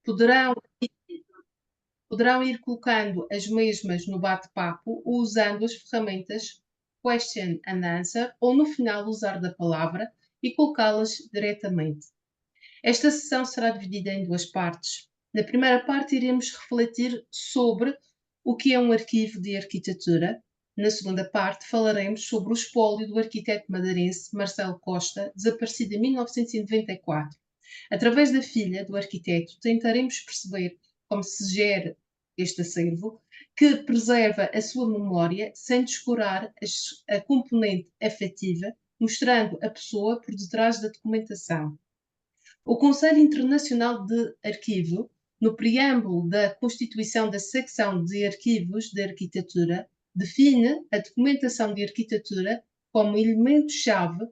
Poderão, poderão ir colocando as mesmas no bate-papo usando as ferramentas Question and Answer ou no final usar da palavra e colocá-las diretamente. Esta sessão será dividida em duas partes. Na primeira parte iremos refletir sobre o que é um arquivo de arquitetura. Na segunda parte falaremos sobre o espólio do arquiteto madeirense Marcelo Costa, desaparecido em 1994. Através da filha do arquiteto, tentaremos perceber como se gera este acervo, que preserva a sua memória sem descurar a componente afetiva, mostrando a pessoa por detrás da documentação. O Conselho Internacional de Arquivo, no preâmbulo da constituição da secção de arquivos de arquitetura, define a documentação de arquitetura como elemento-chave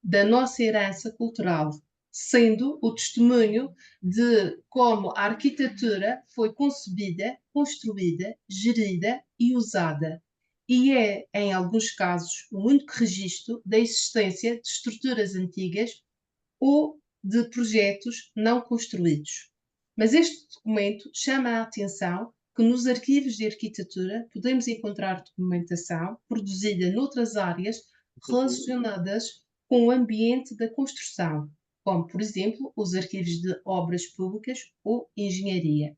da nossa herança cultural, sendo o testemunho de como a arquitetura foi concebida, construída, gerida e usada. E é, em alguns casos, o único registro da existência de estruturas antigas ou de projetos não construídos. Mas este documento chama a atenção que nos arquivos de arquitetura podemos encontrar documentação produzida noutras áreas relacionadas com o ambiente da construção, como, por exemplo, os arquivos de obras públicas ou engenharia.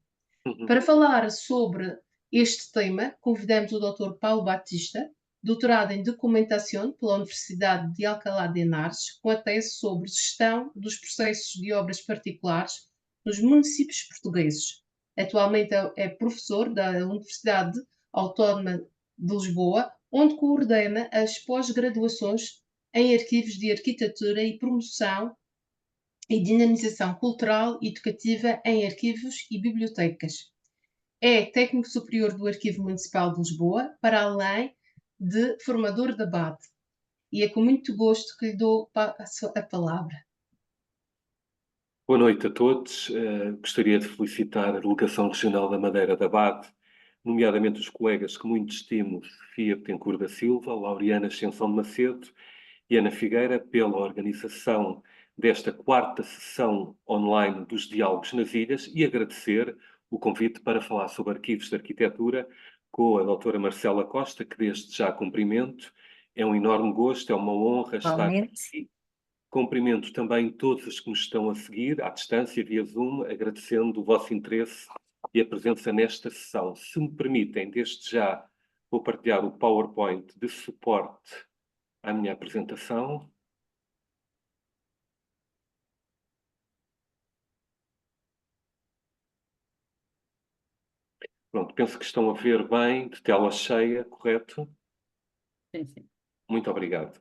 Para falar sobre este tema, convidamos o Dr. Paulo Batista, doutorado em Documentação pela Universidade de Alcalá de Henares, com a tese sobre gestão dos processos de obras particulares nos municípios portugueses. Atualmente é professor da Universidade Autónoma de Lisboa, onde coordena as pós-graduações em arquivos de arquitetura e promoção e dinamização cultural e educativa em arquivos e bibliotecas. É técnico superior do Arquivo Municipal de Lisboa, para além de formador da BAD. E é com muito gosto que lhe dou a palavra. Boa noite a todos. Gostaria de felicitar a Delegação Regional da Madeira da BAD, nomeadamente os colegas que muito estimo, Sofia Betancourt da Silva, Laureana Ascensão de Macedo e Ana Figueira, pela organização desta quarta sessão online dos Diálogos nas Ilhas, e agradecer o convite para falar sobre arquivos de arquitetura com a doutora Marcela Costa, que desde já cumprimento. É um enorme gosto, é uma honra estar aqui. Cumprimento também todos os que nos estão a seguir, à distância, via Zoom, agradecendo o vosso interesse e a presença nesta sessão. Se me permitem, desde já, vou partilhar o PowerPoint de suporte à minha apresentação. Pronto, penso que estão a ver bem, de tela cheia, correto? Sim, sim. Muito obrigado.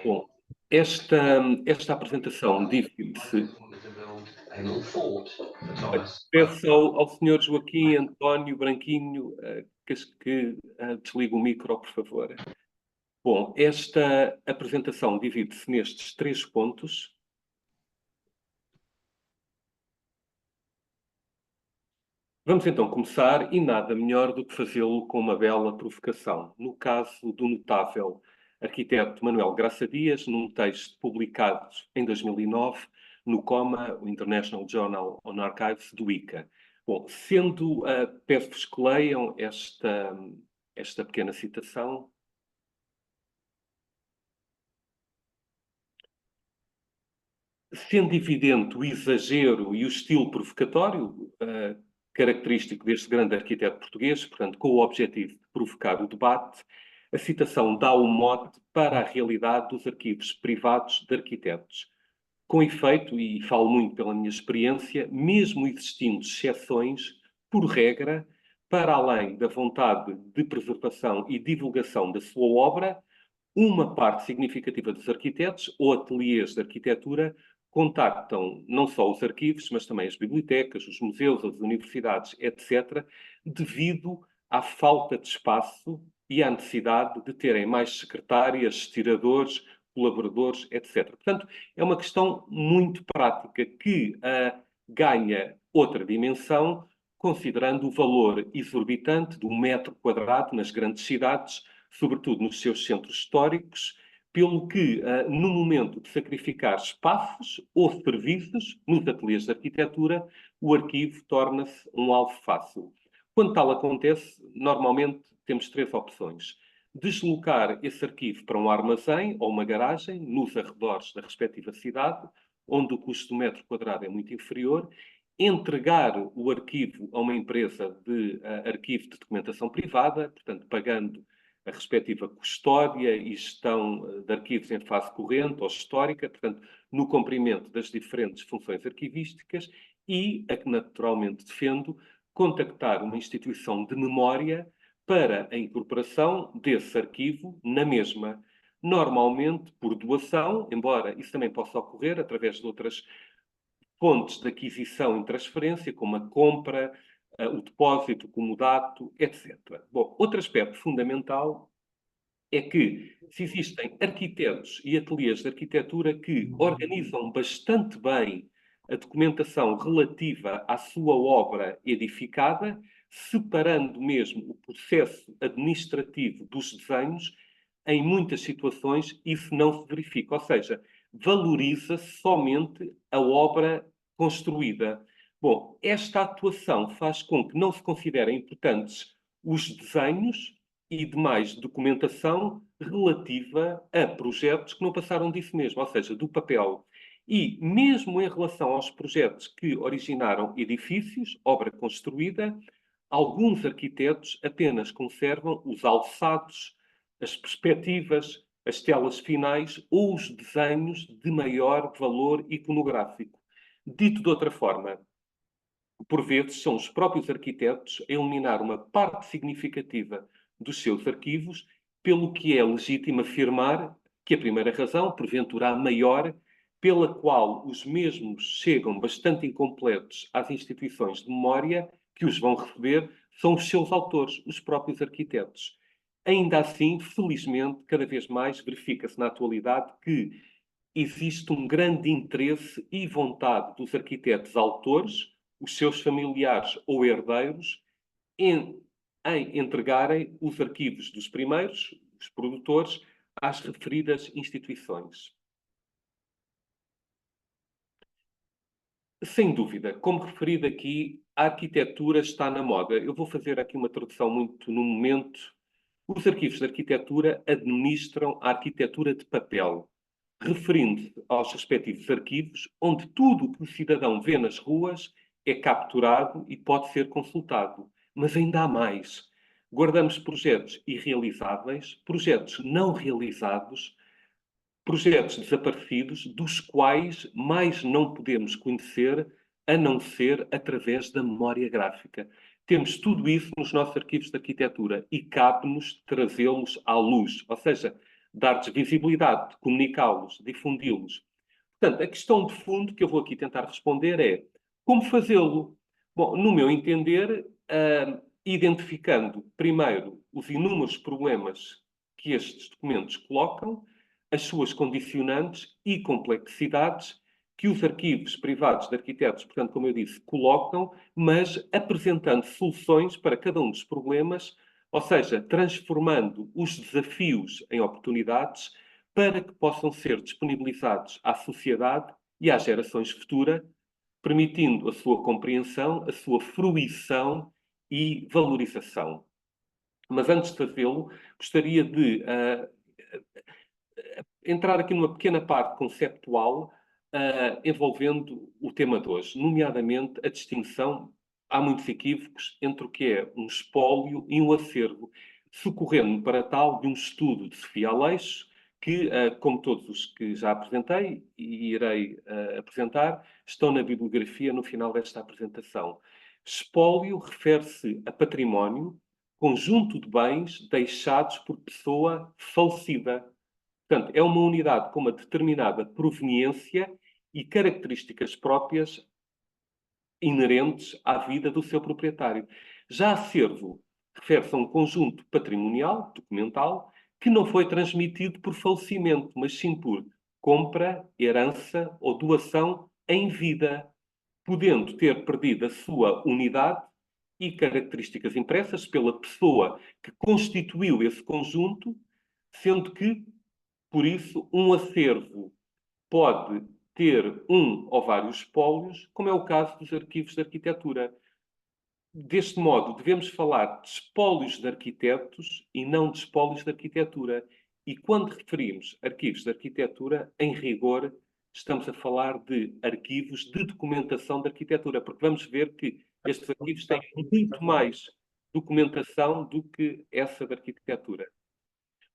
Bom, esta apresentação divide-se. Peço ao Sr. Joaquim António Branquinho que desligue o micro, por favor. Bom, esta apresentação divide-se nestes 3 pontos. Vamos então começar, e nada melhor do que fazê-lo com uma bela provocação. No caso do notável arquiteto Manuel Graça Dias, num texto publicado em 2009 no COMA, o International Journal on Archives, do ICA. Bom, peço-vos que leiam esta pequena citação. Sendo evidente o exagero e o estilo provocatório característico deste grande arquiteto português, portanto, com o objetivo de provocar o debate, a citação dá o mote para a realidade dos arquivos privados de arquitetos. Com efeito, e falo muito pela minha experiência, mesmo existindo exceções, por regra, para além da vontade de preservação e divulgação da sua obra, uma parte significativa dos arquitetos ou ateliês de arquitetura contactam não só os arquivos, mas também as bibliotecas, os museus, as universidades, etc., devido à falta de espaço e à necessidade de terem mais secretárias, estiradores, colaboradores, etc. Portanto, é uma questão muito prática que a ganha outra dimensão, considerando o valor exorbitante de 1 metro quadrado nas grandes cidades, sobretudo nos seus centros históricos, pelo que, no momento de sacrificar espaços ou serviços nos ateliês de arquitetura, o arquivo torna-se um alvo fácil. Quando tal acontece, normalmente temos 3 opções: deslocar esse arquivo para um armazém ou uma garagem nos arredores da respectiva cidade, onde o custo do metro quadrado é muito inferior, entregar o arquivo a uma empresa de arquivo de documentação privada, portanto, pagando a respectiva custódia e gestão de arquivos em fase corrente ou histórica, portanto, no cumprimento das diferentes funções arquivísticas, e, a que naturalmente defendo, contactar uma instituição de memória para a incorporação desse arquivo na mesma, normalmente por doação, embora isso também possa ocorrer através de outras fontes de aquisição e transferência, como a compra, o depósito, o comodato, etc. Bom, outro aspecto fundamental é que, se existem arquitetos e ateliês de arquitetura que organizam bastante bem a documentação relativa à sua obra edificada, separando mesmo o processo administrativo dos desenhos, em muitas situações isso não se verifica. Ou seja, valoriza-se somente a obra construída. Bom, esta atuação faz com que não se considerem importantes os desenhos e demais documentação relativa a projetos que não passaram disso mesmo, ou seja, do papel. E mesmo em relação aos projetos que originaram edifícios, obra construída, alguns arquitetos apenas conservam os alçados, as perspectivas, as telas finais ou os desenhos de maior valor iconográfico. Dito de outra forma, por vezes são os próprios arquitetos a eliminar uma parte significativa dos seus arquivos, pelo que é legítimo afirmar que a primeira razão, porventura a maior, pela qual os mesmos chegam bastante incompletos às instituições de memória que os vão receber, são os seus autores, os próprios arquitetos. Ainda assim, felizmente, cada vez mais verifica-se na atualidade que existe um grande interesse e vontade dos arquitetos autores, os seus familiares ou herdeiros, em entregarem os arquivos dos primeiros, os produtores, às referidas instituições. Sem dúvida, como referido aqui, a arquitetura está na moda. Eu vou fazer aqui uma tradução muito no momento. Os arquivos de arquitetura administram a arquitetura de papel, referindo-se aos respectivos arquivos, onde tudo o que o cidadão vê nas ruas é capturado e pode ser consultado. Mas ainda há mais. Guardamos projetos irrealizáveis, projetos não realizados, projetos desaparecidos, dos quais mais não podemos conhecer, a não ser através da memória gráfica. Temos tudo isso nos nossos arquivos de arquitetura e cabe-nos trazê-los à luz, ou seja, dar-lhes visibilidade, comunicá-los, difundi-los. Portanto, a questão de fundo que eu vou aqui tentar responder é como fazê-lo? Bom, no meu entender, identificando primeiro os inúmeros problemas que estes documentos colocam, as suas condicionantes e complexidades que os arquivos privados de arquitetos, portanto, como eu disse, colocam, mas apresentando soluções para cada um dos problemas, ou seja, transformando os desafios em oportunidades para que possam ser disponibilizados à sociedade e às gerações futuras, permitindo a sua compreensão, a sua fruição e valorização. Mas antes de fazê-lo, gostaria de entrar aqui numa pequena parte conceptual envolvendo o tema de hoje, nomeadamente a distinção, há muitos equívocos, entre o que é um espólio e um acervo, socorrendo para tal de um estudo de Sofia Aleixo, que, como todos os que já apresentei e irei apresentar, estão na bibliografia no final desta apresentação. Espólio refere-se a património, conjunto de bens deixados por pessoa falecida. Portanto, é uma unidade com uma determinada proveniência e características próprias inerentes à vida do seu proprietário. Já acervo refere-se a um conjunto patrimonial, documental, que não foi transmitido por falecimento, mas sim por compra, herança ou doação em vida. podendo ter perdido a sua unidade e características impressas pela pessoa que constituiu esse conjunto, sendo que, por isso, um acervo pode ter um ou vários espólios, como é o caso dos arquivos de arquitetura. Deste modo, devemos falar de espólios de arquitetos e não de espólios de arquitetura. E quando referimos arquivos de arquitetura, em rigor, estamos a falar de arquivos de documentação de arquitetura, porque vamos ver que estes arquivos têm muito mais documentação do que essa de arquitetura.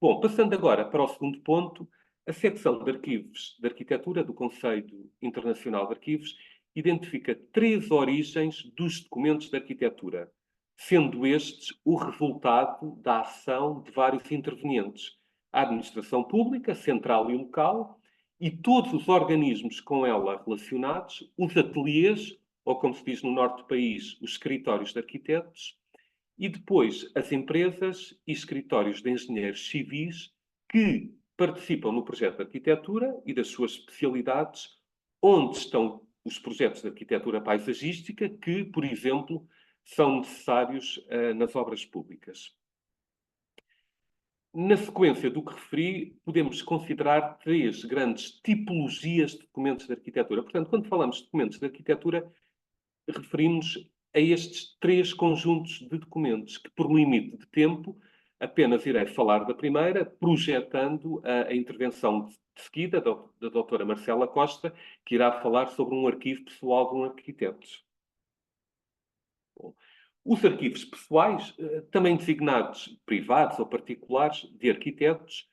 Bom, passando agora para o segundo ponto, a secção de arquivos de arquitetura do Conselho Internacional de Arquivos identifica 3 origens dos documentos de arquitetura, sendo estes o resultado da ação de vários intervenientes: a administração pública, central e local, e todos os organismos com ela relacionados, os ateliês, ou como se diz no norte do país, os escritórios de arquitetos, e depois as empresas e escritórios de engenheiros civis que participam no projeto de arquitetura e das suas especialidades, onde estão os projetos de arquitetura paisagística que, por exemplo, são necessários nas obras públicas. Na sequência do que referi, podemos considerar 3 grandes tipologias de documentos de arquitetura. Portanto, quando falamos de documentos de arquitetura, referimos a estes 3 conjuntos de documentos, que por limite de tempo apenas irei falar da primeira, projetando a intervenção de seguida da doutora Marcela Costa, que irá falar sobre um arquivo pessoal de um arquiteto. Bom, os arquivos pessoais, também designados privados ou particulares de arquitetos,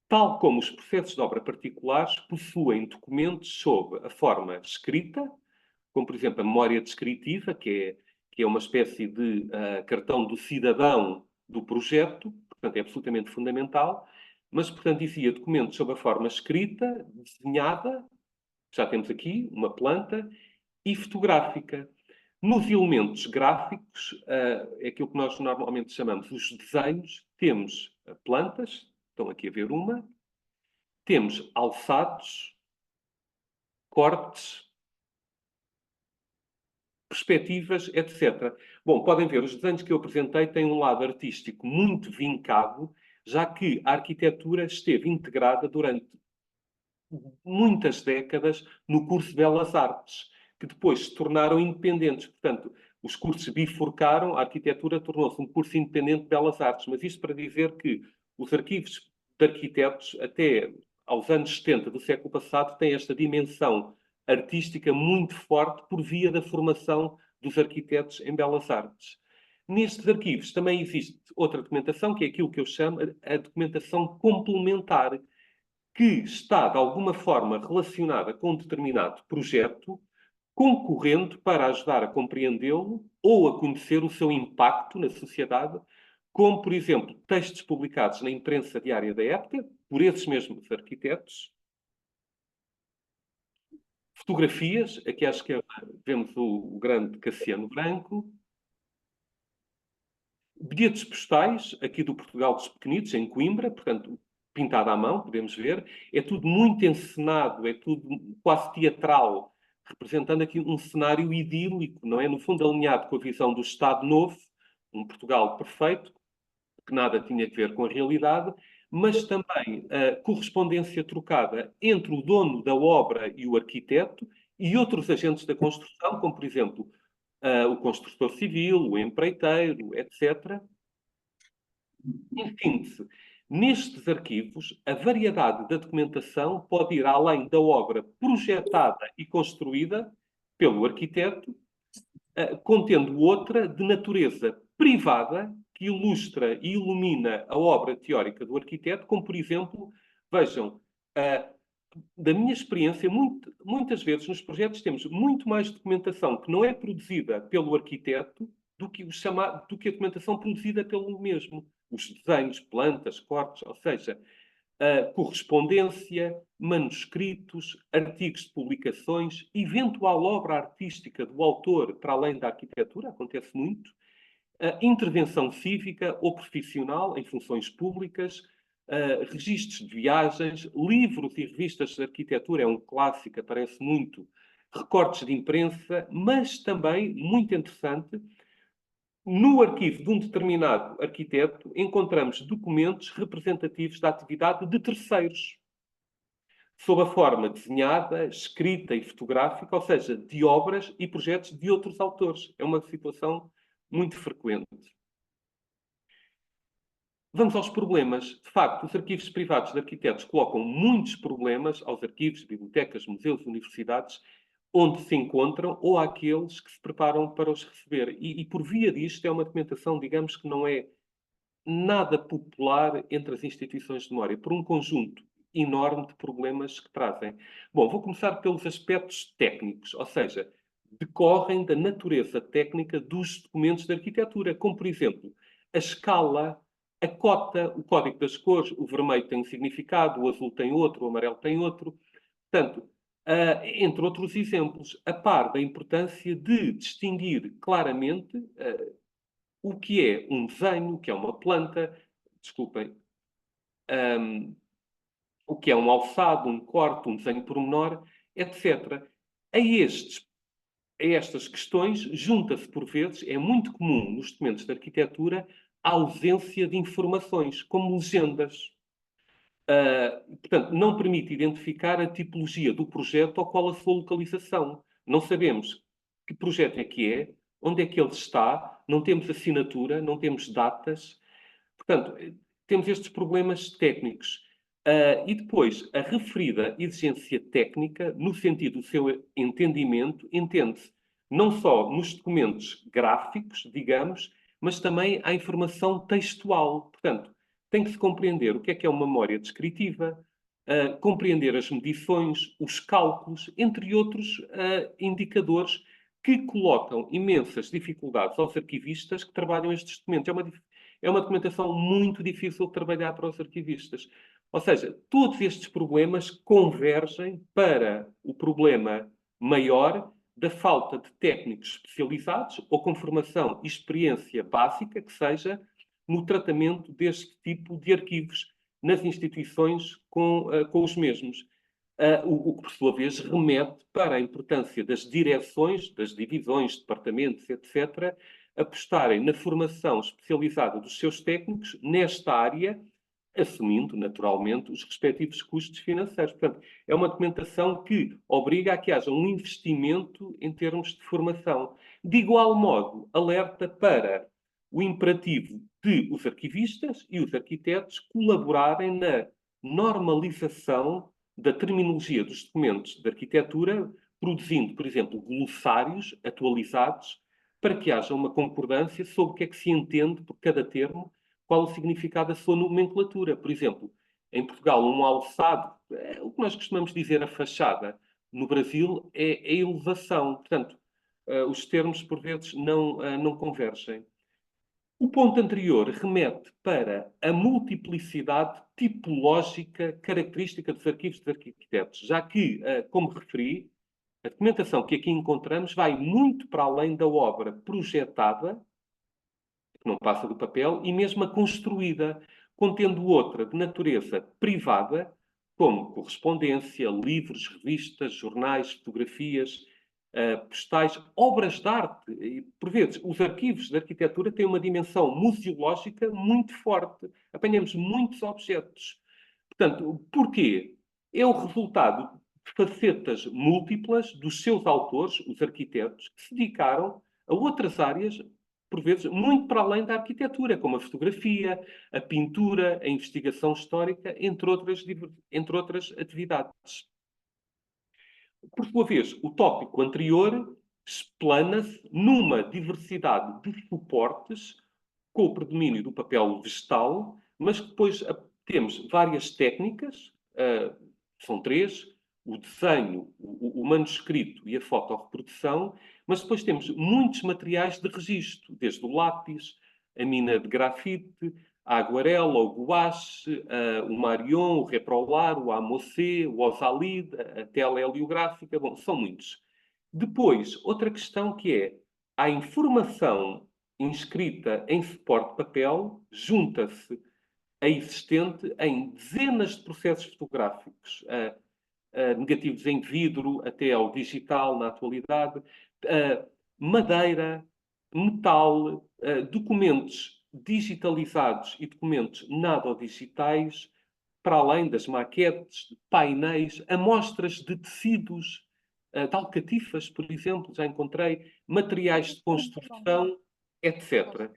tal como os processos de obra particulares, possuem documentos sob a forma escrita, como, por exemplo, a memória descritiva, que é uma espécie de cartão do cidadão do projeto, portanto, é absolutamente fundamental, mas, portanto, dizia documentos sob a forma escrita, desenhada, já temos aqui uma planta, e fotográfica. Nos elementos gráficos, é aquilo que nós normalmente chamamos os desenhos, temos plantas, estão aqui a ver uma, temos alçados, cortes, perspectivas, etc. Bom, podem ver, os desenhos que eu apresentei têm um lado artístico muito vincado, já que a arquitetura esteve integrada durante muitas décadas no curso de Belas Artes, que depois se tornaram independentes. Portanto, os cursos bifurcaram, a arquitetura tornou-se um curso independente de Belas Artes. Mas isto para dizer que os arquivos de arquitetos, até aos anos 70 do século passado, têm esta dimensão artística muito forte por via da formação dos arquitetos em Belas Artes. Nestes arquivos também existe outra documentação, que é aquilo que eu chamo a documentação complementar, que está, de alguma forma, relacionada com um determinado projeto, concorrendo para ajudar a compreendê-lo ou a conhecer o seu impacto na sociedade, como, por exemplo, textos publicados na imprensa diária da época, por esses mesmos arquitetos, fotografias, aqui à esquerda vemos o grande Cassiano Branco, bilhetes postais, aqui do Portugal dos Pequenitos, em Coimbra, portanto, pintado à mão, podemos ver. É tudo muito encenado, é tudo quase teatral, representando aqui um cenário idílico, não é? No fundo, alinhado com a visão do Estado Novo, um Portugal perfeito, que nada tinha a ver com a realidade, mas também a correspondência trocada entre o dono da obra e o arquiteto e outros agentes da construção, como, por exemplo, o construtor civil, o empreiteiro, etc. Em síntese, nestes arquivos, a variedade da documentação pode ir além da obra projetada e construída pelo arquiteto, contendo outra de natureza privada que ilustra e ilumina a obra teórica do arquiteto, como, por exemplo, vejam, da minha experiência, muitas vezes nos projetos temos muito mais documentação que não é produzida pelo arquiteto do que a documentação produzida pelo mesmo. Os desenhos, plantas, cortes, ou seja, correspondência, manuscritos, artigos de publicações, eventual obra artística do autor para além da arquitetura, acontece muito, intervenção cívica ou profissional em funções públicas, registros de viagens, livros e revistas de arquitetura, é um clássico, aparece muito recortes de imprensa, mas também, muito interessante, no arquivo de um determinado arquiteto encontramos documentos representativos da atividade de terceiros, sob a forma desenhada, escrita e fotográfica, ou seja, de obras e projetos de outros autores. É uma situação muito frequente. Vamos aos problemas. De facto, os arquivos privados de arquitetos colocam muitos problemas aos arquivos, bibliotecas, museus, universidades, onde se encontram ou àqueles que se preparam para os receber. E por via disto, é uma documentação, digamos, que não é nada popular entre as instituições de memória, por um conjunto enorme de problemas que trazem. Bom, vou começar pelos aspectos técnicos, ou seja, decorrem da natureza técnica dos documentos de arquitetura, como, por exemplo, a escala, a cota, o código das cores, o vermelho tem um significado, o azul tem outro, o amarelo tem outro. Portanto, entre outros exemplos, a par da importância de distinguir claramente o que é um desenho, o que é uma planta, desculpem, o que é um alçado, um corte, um desenho pormenor, etc. A estes a estas questões junta-se, por vezes, é muito comum nos documentos de arquitetura, a ausência de informações, como legendas. Portanto, não permite identificar a tipologia do projeto ou qual a sua localização. Não sabemos que projeto é, onde é que ele está, não temos assinatura, não temos datas. Portanto, temos estes problemas técnicos. E depois, a referida exigência técnica, no sentido do seu entendimento, entende-se não só nos documentos gráficos, digamos, mas também à informação textual. Portanto, tem que se compreender o que é uma memória descritiva, compreender as medições, os cálculos, entre outros indicadores que colocam imensas dificuldades aos arquivistas que trabalham estes documentos. É uma documentação muito difícil de trabalhar para os arquivistas. Ou seja, todos estes problemas convergem para o problema maior da falta de técnicos especializados ou com formação e experiência básica que seja no tratamento deste tipo de arquivos nas instituições com os mesmos. O que, por sua vez, remete para a importância das direções, das divisões, departamentos, etc., apostarem na formação especializada dos seus técnicos nesta área, assumindo, naturalmente, os respectivos custos financeiros. Portanto, é uma documentação que obriga a que haja um investimento em termos de formação. De igual modo, alerta para o imperativo de os arquivistas e os arquitetos colaborarem na normalização da terminologia dos documentos de arquitetura, produzindo, por exemplo, glossários atualizados para que haja uma concordância sobre o que é que se entende por cada termo, qual o significado da sua nomenclatura. Por exemplo, em Portugal, um alçado, o que nós costumamos dizer a fachada, no Brasil é a elevação. Portanto, os termos, por vezes, não convergem. O ponto anterior remete para a multiplicidade tipológica característica dos arquivos de arquitetos, já que, como referi, a documentação que aqui encontramos vai muito para além da obra projetada, que não passa do papel, e mesmo a construída, contendo outra de natureza privada, como correspondência, livros, revistas, jornais, fotografias, postais, obras de arte. E, por vezes, os arquivos de arquitetura têm uma dimensão museológica muito forte. Apanhamos muitos objetos. Portanto, porquê? É o resultado de facetas múltiplas dos seus autores, os arquitetos, que se dedicaram a outras áreas, por vezes, muito para além da arquitetura, como a fotografia, a pintura, a investigação histórica, entre outras atividades. Por sua vez, o tópico anterior explana-se numa diversidade de suportes com o predomínio do papel vegetal, mas que depois temos várias técnicas, são três, o desenho, o manuscrito e a fotorreprodução, mas depois temos muitos materiais de registro, desde o lápis, a mina de grafite, a aguarela, o gouache, o marion, o reprolar, o amocê, o osalide, a tela heliográfica, bom, são muitos. Depois, outra questão que é, a informação inscrita em suporte de papel junta-se a existente em dezenas de processos fotográficos, negativos em vidro até ao digital na atualidade, madeira, metal, documentos digitalizados e documentos nada digitais, para além das maquetes, painéis, amostras de tecidos, de alcatifas, por exemplo, já encontrei, materiais de construção, etc.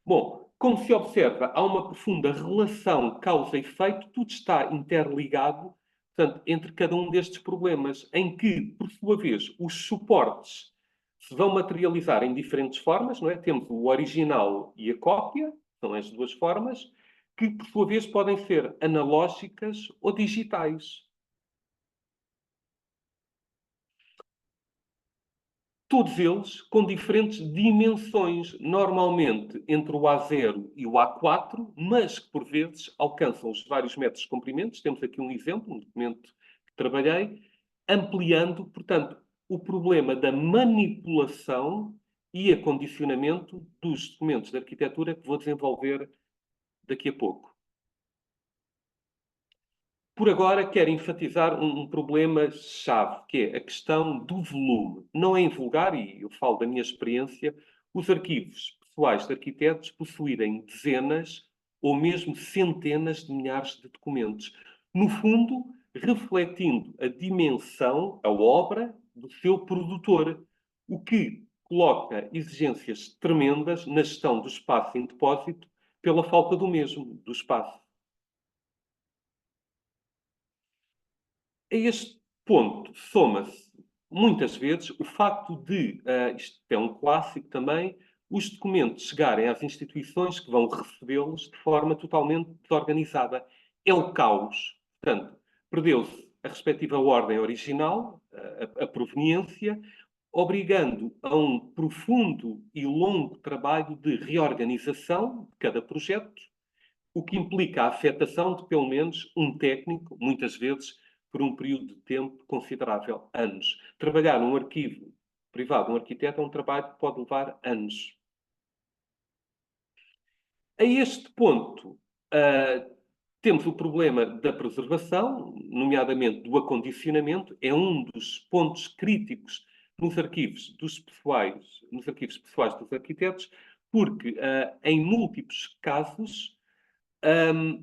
Bom, como se observa, há uma profunda relação causa e efeito, tudo está interligado, portanto, entre cada um destes problemas, em que, por sua vez, os suportes se vão materializar em diferentes formas, não é? Temos o original e a cópia, são as duas formas, que, por sua vez, podem ser analógicas ou digitais. Todos eles com diferentes dimensões, normalmente entre o A0 e o A4, mas que por vezes alcançam os vários metros de comprimento. Temos aqui um exemplo, um documento que trabalhei, ampliando, portanto, o problema da manipulação e acondicionamento dos documentos de arquitetura que vou desenvolver daqui a pouco. Por agora, quero enfatizar um problema-chave, que é a questão do volume. Não é invulgar, e eu falo da minha experiência, os arquivos pessoais de arquitetos possuírem dezenas ou mesmo centenas de milhares de documentos. No fundo, refletindo a dimensão, a obra do seu produtor, o que coloca exigências tremendas na gestão do espaço em depósito pela falta do mesmo, do espaço. A este ponto soma-se, muitas vezes, o facto de, isto é um clássico também, os documentos chegarem às instituições que vão recebê-los de forma totalmente desorganizada. É o caos. Portanto, perdeu-se a respectiva ordem original, a proveniência, obrigando a um profundo e longo trabalho de reorganização de cada projeto, o que implica a afetação de pelo menos um técnico, muitas vezes por um período de tempo considerável, anos. Trabalhar num arquivo privado de um arquiteto é um trabalho que pode levar anos. A este ponto, temos o problema da preservação, nomeadamente do acondicionamento, é um dos pontos críticos nos arquivos nos arquivos pessoais dos arquitetos, porque em múltiplos casos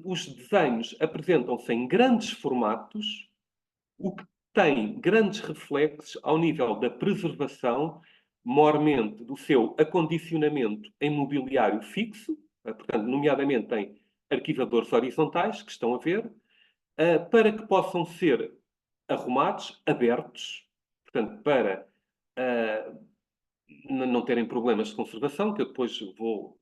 os desenhos apresentam-se em grandes formatos, o que tem grandes reflexos ao nível da preservação, mormente do seu acondicionamento em mobiliário fixo, portanto, nomeadamente em arquivadores horizontais, que estão a ver, para que possam ser arrumados, abertos, portanto, para não terem problemas de conservação, que eu depois vou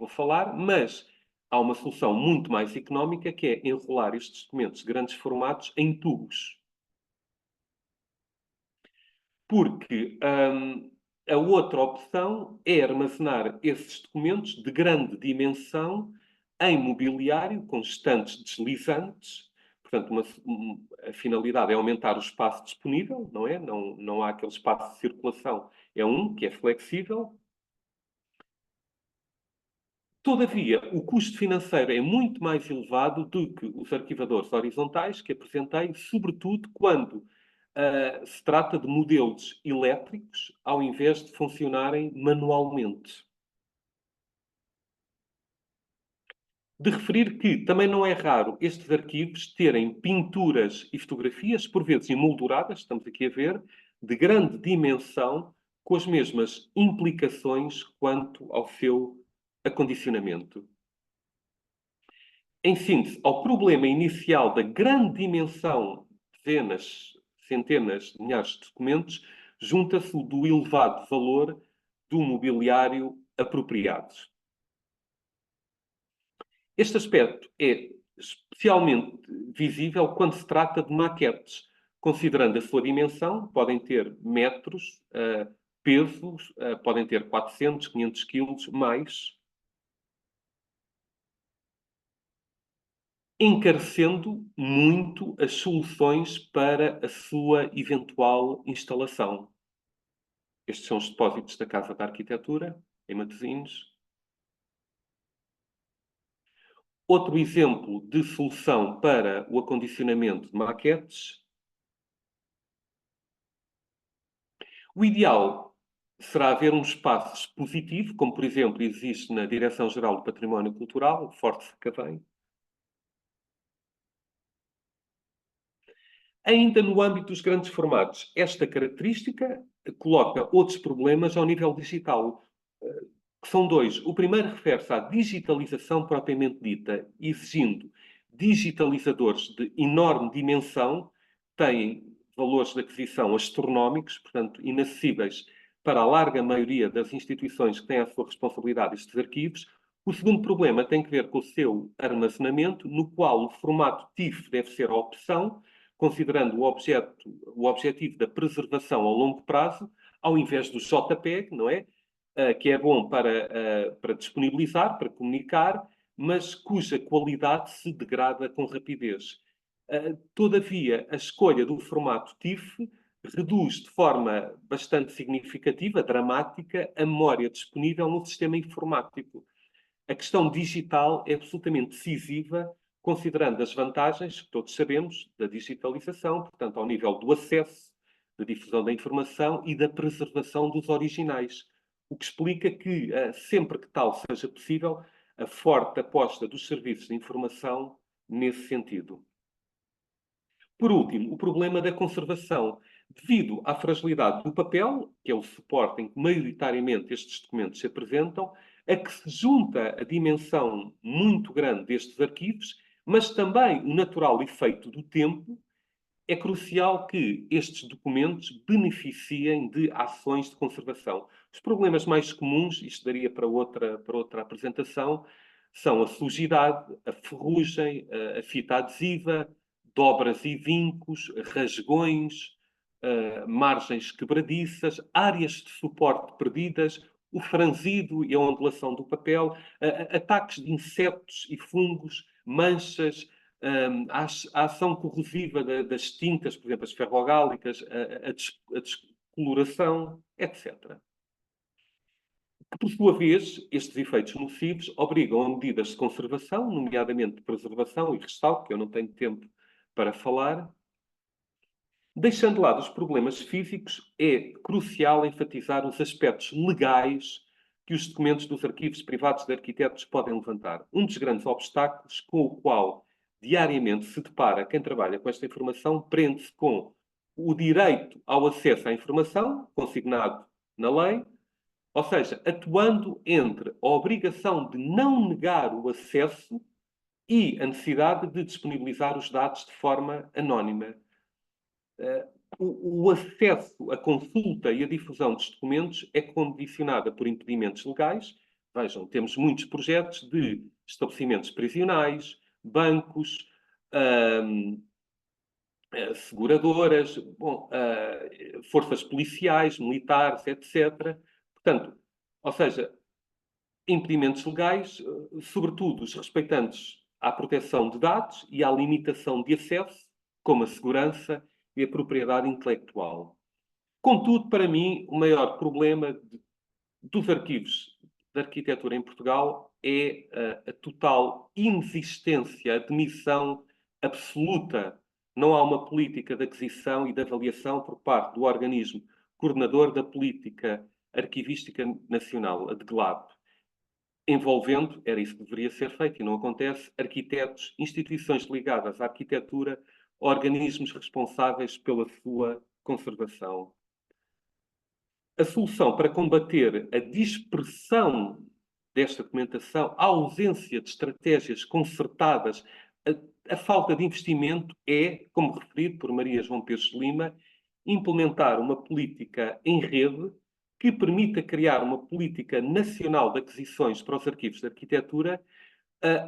falar, mas há uma solução muito mais económica, que é enrolar estes documentos de grandes formatos em tubos. Porque a outra opção é armazenar esses documentos de grande dimensão em mobiliário, com estantes deslizantes. Portanto, a finalidade é aumentar o espaço disponível, não é? Não há aquele espaço de circulação. É que é flexível. Todavia, o custo financeiro é muito mais elevado do que os arquivadores horizontais que apresentei, sobretudo quando se trata de modelos elétricos, ao invés de funcionarem manualmente. De referir que também não é raro estes arquivos terem pinturas e fotografias, por vezes emolduradas, estamos aqui a ver, de grande dimensão, com as mesmas implicações quanto ao seu acondicionamento. Em síntese, ao problema inicial da grande dimensão, dezenas, centenas de milhares de documentos, junta-se o do elevado valor do mobiliário apropriado. Este aspecto é especialmente visível quando se trata de maquetes. Considerando a sua dimensão, podem ter metros, pesos, podem ter 400, 500 quilos, mais, encarecendo muito as soluções para a sua eventual instalação. Estes são os depósitos da Casa da Arquitetura, em Matosinhos. Outro exemplo de solução para o acondicionamento de maquetes. O ideal será haver um espaço expositivo, como por exemplo existe na Direção-Geral do Património Cultural, o Forte Sacavém. Ainda no âmbito dos grandes formatos, esta característica coloca outros problemas ao nível digital, que são dois. O primeiro refere-se à digitalização propriamente dita, exigindo digitalizadores de enorme dimensão, têm valores de aquisição astronómicos, portanto, inacessíveis para a larga maioria das instituições que têm à sua responsabilidade estes arquivos. O segundo problema tem que ver com o seu armazenamento, no qual o formato TIFF deve ser a opção, considerando o objetivo da preservação ao longo prazo, ao invés do JPEG, não é? Que é bom para disponibilizar, para comunicar, mas cuja qualidade se degrada com rapidez. Todavia, a escolha do formato TIFF reduz de forma bastante significativa, dramática, a memória disponível no sistema informático. A questão digital é absolutamente decisiva, considerando as vantagens, que todos sabemos, da digitalização, portanto, ao nível do acesso, da difusão da informação e da preservação dos originais. O que explica que, sempre que tal seja possível, a forte aposta dos serviços de informação nesse sentido. Por último, o problema da conservação. Devido à fragilidade do papel, que é o suporte em que maioritariamente estes documentos se apresentam, a que se junta a dimensão muito grande destes arquivos, mas também o natural efeito do tempo, é crucial que estes documentos beneficiem de ações de conservação. Os problemas mais comuns, isto daria para outra apresentação, são a sujidade, a ferrugem, a fita adesiva, dobras e vincos, rasgões, margens quebradiças, áreas de suporte perdidas, o franzido e a ondulação do papel, ataques de insetos e fungos, manchas, a ação corrosiva das tintas, por exemplo, as ferrogálicas, a descoloração, etc. Que, por sua vez, estes efeitos nocivos obrigam a medidas de conservação, nomeadamente de preservação e restauro, que eu não tenho tempo para falar. Deixando de lado os problemas físicos, é crucial enfatizar os aspectos legais que os documentos dos arquivos privados de arquitetos podem levantar. Um dos grandes obstáculos com o qual diariamente se depara quem trabalha com esta informação prende-se com o direito ao acesso à informação, consignado na lei, ou seja, atuando entre a obrigação de não negar o acesso e a necessidade de disponibilizar os dados de forma anónima. O acesso, a consulta e a difusão dos documentos é condicionada por impedimentos legais. Vejam, temos muitos projetos de estabelecimentos prisionais, bancos, seguradoras, forças policiais, militares, etc. Portanto, ou seja, impedimentos legais, sobretudo os respeitantes à proteção de dados e à limitação de acesso, como a segurança e a propriedade intelectual. Contudo, para mim, o maior problema dos arquivos de arquitetura em Portugal é a total inexistência, a demissão absoluta. Não há uma política de aquisição e de avaliação por parte do organismo coordenador da política arquivística nacional, a DGLAP, envolvendo, era isso que deveria ser feito e não acontece, arquitetos, instituições ligadas à arquitetura, organismos responsáveis pela sua conservação. A solução para combater a dispersão desta documentação, a ausência de estratégias concertadas, a falta de investimento é, como referido por Maria João Pires de Lima, implementar uma política em rede que permita criar uma política nacional de aquisições para os arquivos de arquitetura,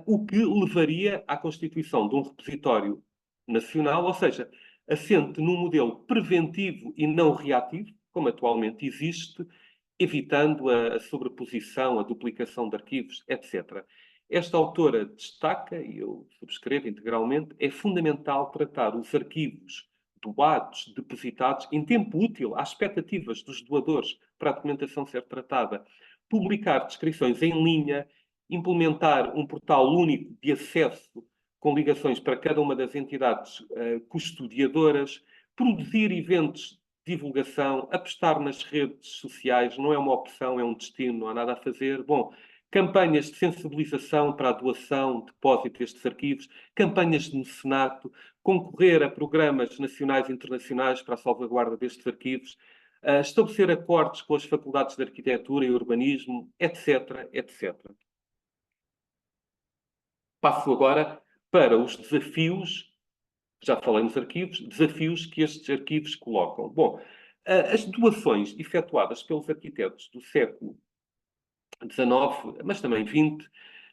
o que levaria à constituição de um repositório nacional, ou seja, assente num modelo preventivo e não reativo, como atualmente existe, evitando a sobreposição, a duplicação de arquivos, etc. Esta autora destaca, e eu subscrevo integralmente, é fundamental tratar os arquivos doados, depositados, em tempo útil, às expectativas dos doadores para a documentação ser tratada, publicar descrições em linha, implementar um portal único de acesso com ligações para cada uma das entidades custodiadoras, produzir eventos de divulgação, apostar nas redes sociais, não é uma opção, é um destino, não há nada a fazer. Bom, campanhas de sensibilização para a doação, depósito destes arquivos, campanhas de mecenato, concorrer a programas nacionais e internacionais para a salvaguarda destes arquivos, estabelecer acordos com as faculdades de arquitetura e urbanismo, etc, etc. Passo agora para os desafios, já falei nos arquivos, desafios que estes arquivos colocam. Bom, as doações efetuadas pelos arquitetos do século XIX, mas também XX,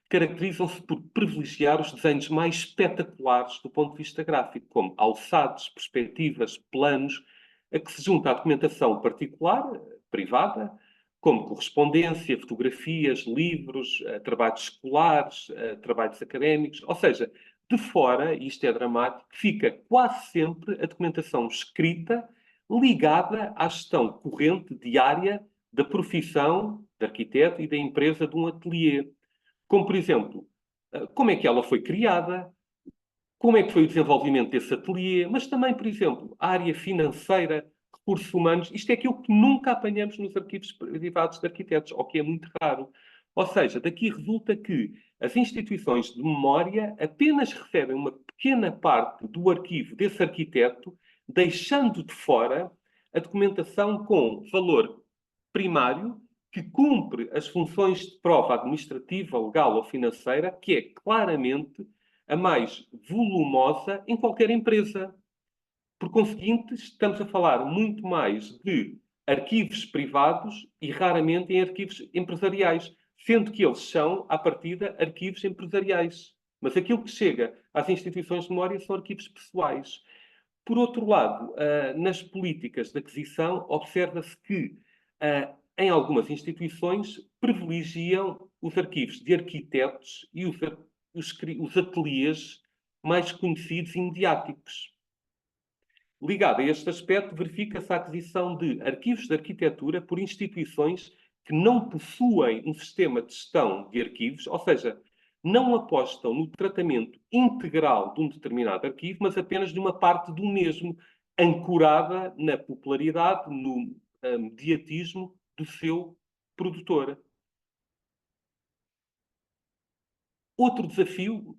caracterizam-se por privilegiar os desenhos mais espetaculares do ponto de vista gráfico, como alçados, perspectivas, planos, a que se junta a documentação particular, privada, como correspondência, fotografias, livros, trabalhos escolares, trabalhos académicos. Ou seja, de fora, e isto é dramático, fica quase sempre a documentação escrita ligada à gestão corrente, diária, da profissão de arquiteto e da empresa de um ateliê. Como, por exemplo, como é que ela foi criada, como é que foi o desenvolvimento desse ateliê, mas também, por exemplo, a área financeira, recursos humanos. Isto é aquilo que nunca apanhamos nos arquivos privados de arquitetos, ou que é muito raro. Ou seja, daqui resulta que as instituições de memória apenas recebem uma pequena parte do arquivo desse arquiteto, deixando de fora a documentação com valor primário que cumpre as funções de prova administrativa, legal ou financeira, que é claramente a mais volumosa em qualquer empresa. Por conseguinte, estamos a falar muito mais de arquivos privados e raramente em arquivos empresariais, sendo que eles são, à partida, arquivos empresariais. Mas aquilo que chega às instituições de memória são arquivos pessoais. Por outro lado, nas políticas de aquisição, observa-se que, em algumas instituições, privilegiam os arquivos de arquitetos e os ateliês mais conhecidos e mediáticos. Ligado a este aspecto, verifica-se a aquisição de arquivos de arquitetura por instituições que não possuem um sistema de gestão de arquivos, ou seja, não apostam no tratamento integral de um determinado arquivo, mas apenas de uma parte do mesmo, ancorada na popularidade, no mediatismo do seu produtor. Outro desafio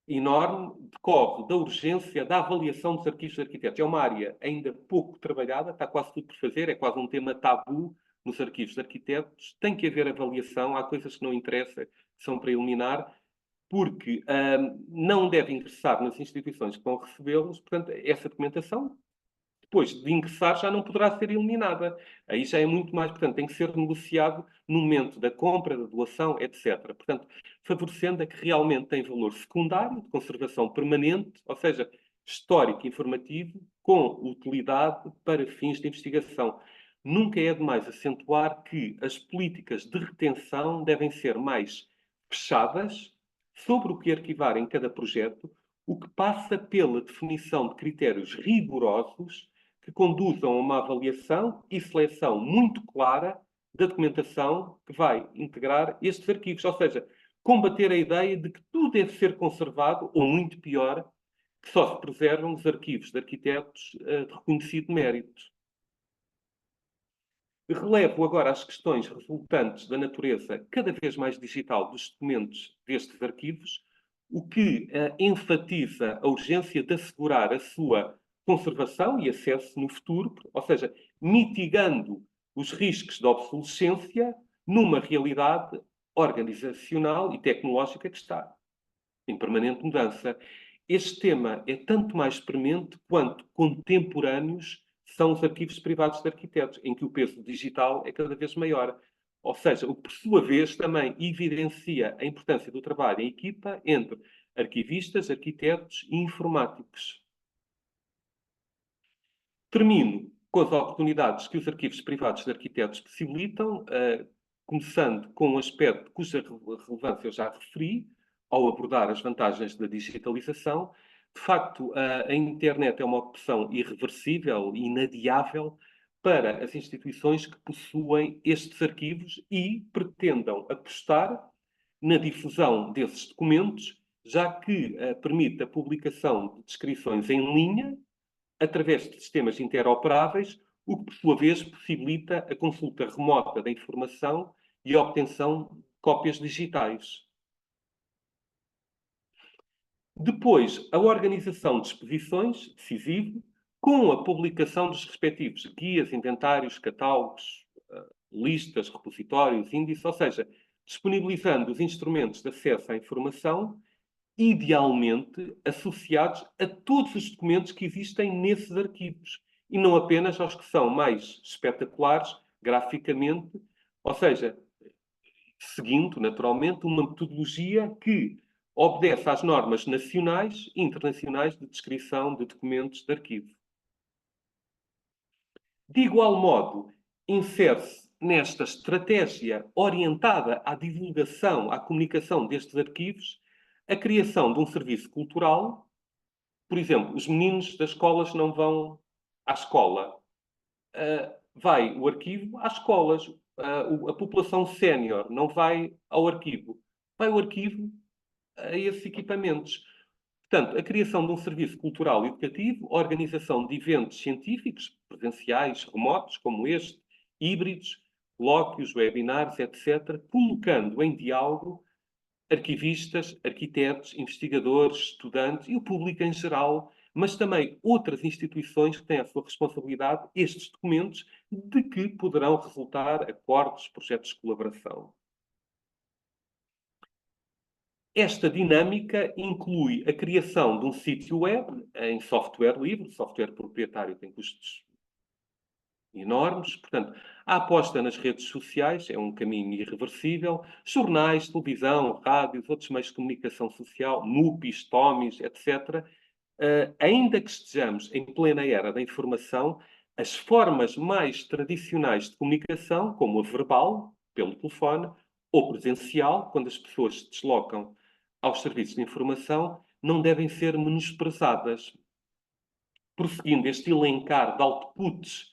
enorme decorre da urgência da avaliação dos arquivos de arquitetos. É uma área ainda pouco trabalhada, está quase tudo por fazer, é quase um tema tabu nos arquivos de arquitetos. Tem que haver avaliação, há coisas que não interessam, que são para eliminar, porque não deve ingressar nas instituições que vão recebê-los, portanto, essa documentação, depois de ingressar, já não poderá ser eliminada. Aí já é muito mais, portanto, tem que ser negociado no momento da compra, da doação, etc. Portanto, favorecendo a que realmente tem valor secundário, de conservação permanente, ou seja, histórico e informativo, com utilidade para fins de investigação. Nunca é demais acentuar que as políticas de retenção devem ser mais fechadas sobre o que arquivar em cada projeto, o que passa pela definição de critérios rigorosos que conduzam a uma avaliação e seleção muito clara da documentação que vai integrar estes arquivos. Ou seja, combater a ideia de que tudo deve ser conservado, ou muito pior, que só se preservam os arquivos de arquitetos de reconhecido mérito. Relevo agora as questões resultantes da natureza cada vez mais digital dos documentos destes arquivos, o que enfatiza a urgência de assegurar a sua conservação e acesso no futuro, ou seja, mitigando os riscos de obsolescência numa realidade organizacional e tecnológica que está em permanente mudança. Este tema é tanto mais premente quanto contemporâneos são os arquivos privados de arquitetos, em que o peso digital é cada vez maior. Ou seja, o que por sua vez também evidencia a importância do trabalho em equipa entre arquivistas, arquitetos e informáticos. Termino com as oportunidades que os arquivos privados de arquitetos possibilitam, começando com um aspecto cuja relevância eu já referi, ao abordar as vantagens da digitalização. De facto, a internet é uma opção irreversível e inadiável para as instituições que possuem estes arquivos e pretendam apostar na difusão desses documentos, já que permite a publicação de descrições em linha, através de sistemas interoperáveis, o que, por sua vez, possibilita a consulta remota da informação e a obtenção de cópias digitais. Depois, a organização de exposições, decisivo, com a publicação dos respectivos guias, inventários, catálogos, listas, repositórios, índices, ou seja, disponibilizando os instrumentos de acesso à informação, idealmente associados a todos os documentos que existem nesses arquivos, e não apenas aos que são mais espetaculares graficamente, ou seja, seguindo, naturalmente, uma metodologia que obedece às normas nacionais e internacionais de descrição de documentos de arquivo. De igual modo, insere-se nesta estratégia orientada à divulgação, à comunicação destes arquivos, a criação de um serviço cultural. Por exemplo, os meninos das escolas não vão à escola. Vai o arquivo às escolas. A população sénior não vai ao arquivo. Vai o arquivo a esses equipamentos. Portanto, a criação de um serviço cultural e educativo, a organização de eventos científicos, presenciais, remotos, como este, híbridos, colóquios, webinars, etc., colocando em diálogo arquivistas, arquitetos, investigadores, estudantes e o público em geral, mas também outras instituições que têm a sua responsabilidade estes documentos, de que poderão resultar acordos, projetos de colaboração. Esta dinâmica inclui a criação de um sítio web em software livre, software proprietário tem custos enormes, portanto, a aposta nas redes sociais é um caminho irreversível, jornais, televisão, rádios, outros meios de comunicação social, MUPIs, TOMIs, etc. Ainda que estejamos em plena era da informação, as formas mais tradicionais de comunicação, como a verbal, pelo telefone, ou presencial, quando as pessoas se deslocam aos serviços de informação, não devem ser menosprezadas. Prosseguindo este elencar de outputs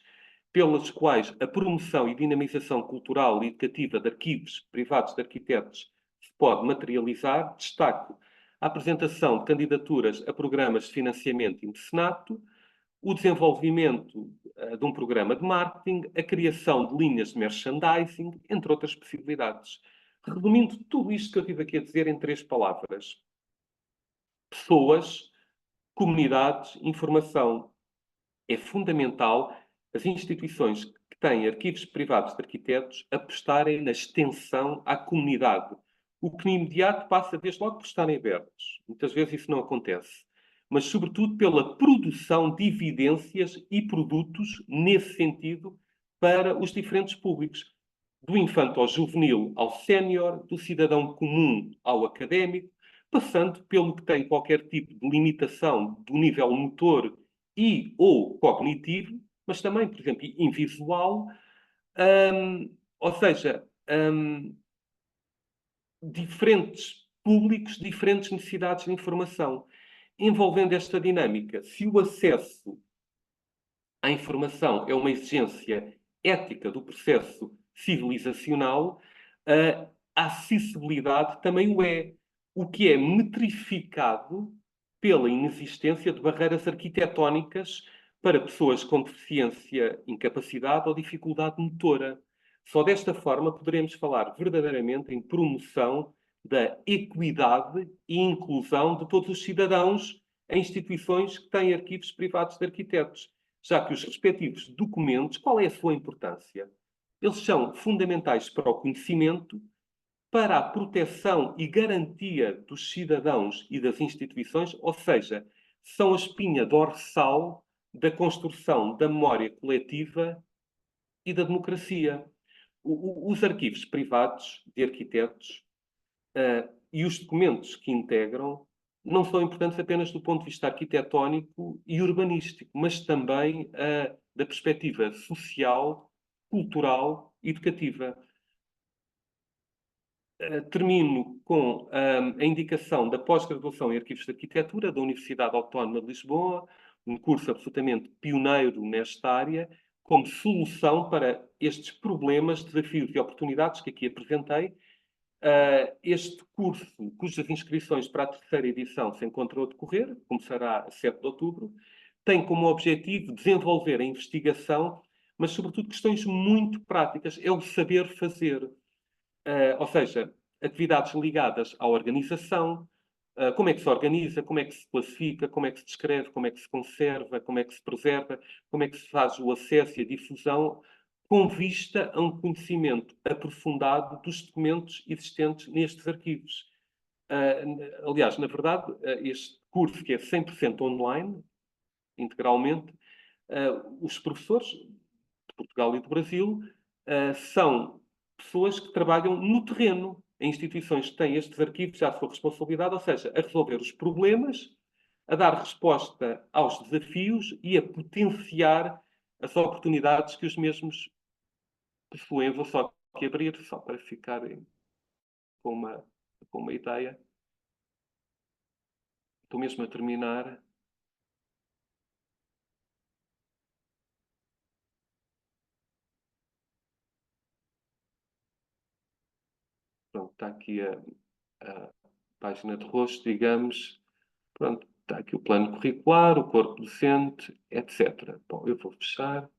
pelas quais a promoção e dinamização cultural e educativa de arquivos privados de arquitetos se pode materializar, destaco a apresentação de candidaturas a programas de financiamento e mecenato, o desenvolvimento de um programa de marketing, a criação de linhas de merchandising, entre outras possibilidades. Resumindo tudo isto que eu tive aqui a dizer em 3 palavras: pessoas, comunidades, informação. É fundamental as instituições que têm arquivos privados de arquitetos apostarem na extensão à comunidade. O que no imediato passa desde logo por estarem abertos. Muitas vezes isso não acontece. Mas, sobretudo, pela produção de evidências e produtos nesse sentido para os diferentes públicos. Do infante ao juvenil ao sénior, do cidadão comum ao académico, passando pelo que tem qualquer tipo de limitação do nível motor e ou cognitivo, mas também, por exemplo, invisual, ou seja, diferentes públicos, diferentes necessidades de informação. Envolvendo esta dinâmica, se o acesso à informação é uma exigência ética do processo civilizacional, a acessibilidade também o é, o que é metrificado pela inexistência de barreiras arquitetónicas para pessoas com deficiência, incapacidade ou dificuldade motora. Só desta forma poderemos falar verdadeiramente em promoção da equidade e inclusão de todos os cidadãos em instituições que têm arquivos privados de arquitetos, já que os respectivos documentos, qual é a sua importância? Eles são fundamentais para o conhecimento, para a proteção e garantia dos cidadãos e das instituições, ou seja, são a espinha dorsal da construção da memória coletiva e da democracia. Os arquivos privados de arquitetos e os documentos que integram não são importantes apenas do ponto de vista arquitetónico e urbanístico, mas também da perspectiva social, cultural e educativa. Termino com a indicação da pós-graduação em Arquivos de Arquitetura da Universidade Autónoma de Lisboa, um curso absolutamente pioneiro nesta área, como solução para estes problemas, desafios e oportunidades que aqui apresentei, Este curso, cujas inscrições para a terceira edição se encontram a decorrer, começará a 7 de outubro, tem como objetivo desenvolver a investigação, mas, sobretudo, questões muito práticas. É o saber fazer. Ou seja, atividades ligadas à organização, como é que se organiza, como é que se classifica, como é que se descreve, como é que se conserva, como é que se preserva, como é que se faz o acesso e a difusão, com vista a um conhecimento aprofundado dos documentos existentes nestes arquivos. Aliás, na verdade, este curso, que é 100% online, integralmente, os professores de Portugal e do Brasil são pessoas que trabalham no terreno, em instituições que têm estes arquivos à sua responsabilidade, ou seja, a resolver os problemas, a dar resposta aos desafios e a potenciar as oportunidades que os mesmos possuem. Vou só aqui abrir, só para ficarem com uma ideia. Estou mesmo a terminar. Pronto, está aqui a página de rosto, digamos. Pronto, está aqui o plano curricular, o corpo docente, etc. Bom, eu vou fechar.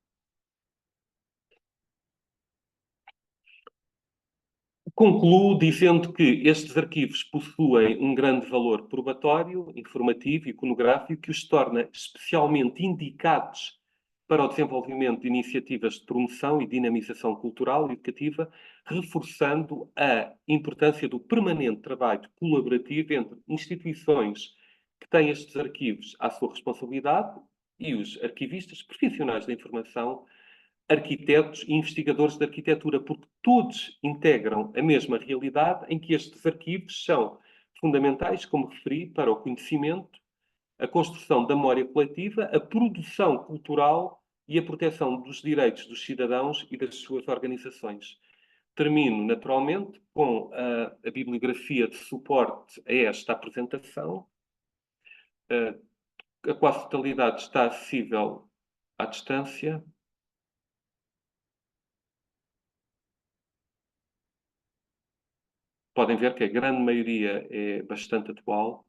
Concluo dizendo que estes arquivos possuem um grande valor probatório, informativo e iconográfico que os torna especialmente indicados para o desenvolvimento de iniciativas de promoção e dinamização cultural e educativa, reforçando a importância do permanente trabalho colaborativo entre instituições que têm estes arquivos à sua responsabilidade e os arquivistas profissionais da informação, arquitetos e investigadores de arquitetura, porque todos integram a mesma realidade em que estes arquivos são fundamentais, como referi, para o conhecimento, a construção da memória coletiva, a produção cultural e a proteção dos direitos dos cidadãos e das suas organizações. Termino, naturalmente, com a bibliografia de suporte a esta apresentação. A quase totalidade está acessível à distância. Podem ver que a grande maioria é bastante atual.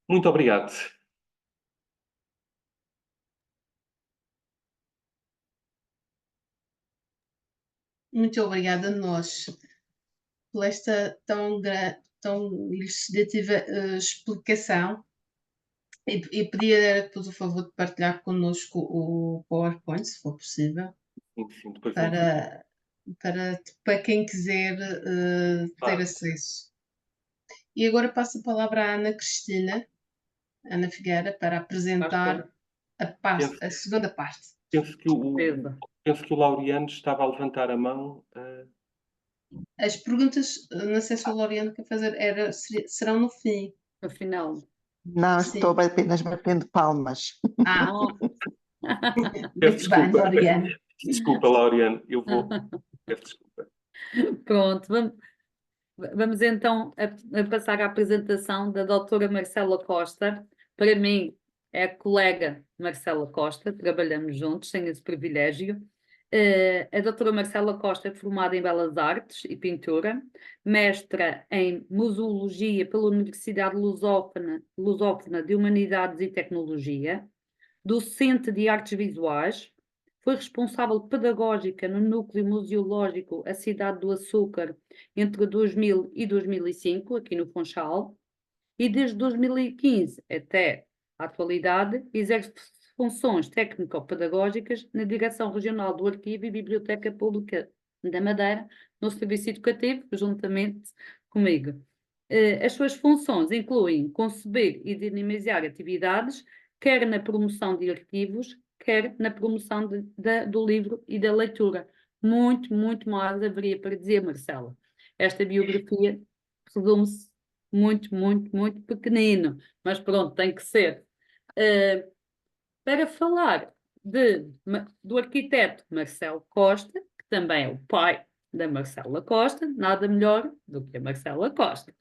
Muito obrigado. Muito obrigada a nós por esta tão elucidativa explicação. E pedia depois o favor de partilhar connosco o PowerPoint, se for possível, Sim, depois para quem quiser ter acesso. E agora passo a palavra à Ana Cristina, Ana Figueira, para apresentar a segunda parte. Penso que o Laureano estava a levantar a mão. As perguntas, não sei se o Laureano quer fazer, serão no fim. No final. Não, Sim. estou apenas batendo palmas. Muito bem, Laureano. Desculpa, Laureano, eu vou. Peço desculpa. Pronto, vamos então a passar à apresentação da doutora Marcela Costa. Para mim, é a colega Marcela Costa, trabalhamos juntos, tenho esse privilégio. A doutora Marcela Costa é formada em Belas Artes e Pintura, mestra em Museologia pela Universidade Lusófona de Humanidades e Tecnologia, docente de Artes Visuais, foi responsável pedagógica no Núcleo Museológico A Cidade do Açúcar entre 2000 e 2005, aqui no Funchal, e desde 2015 até a atualidade exerce funções técnico-pedagógicas na Direção Regional do Arquivo e Biblioteca Pública da Madeira, no Serviço Educativo, juntamente comigo. As suas funções incluem conceber e dinamizar atividades, quer na promoção de arquivos, quer na promoção do livro e da leitura. Muito, muito mais haveria para dizer, Marcela. Esta biografia resume-se muito, muito, muito pequenino, mas pronto, tem que ser. Para falar do arquiteto Marcelo Costa, que também é o pai da Marcela Costa, nada melhor do que a Marcela Costa.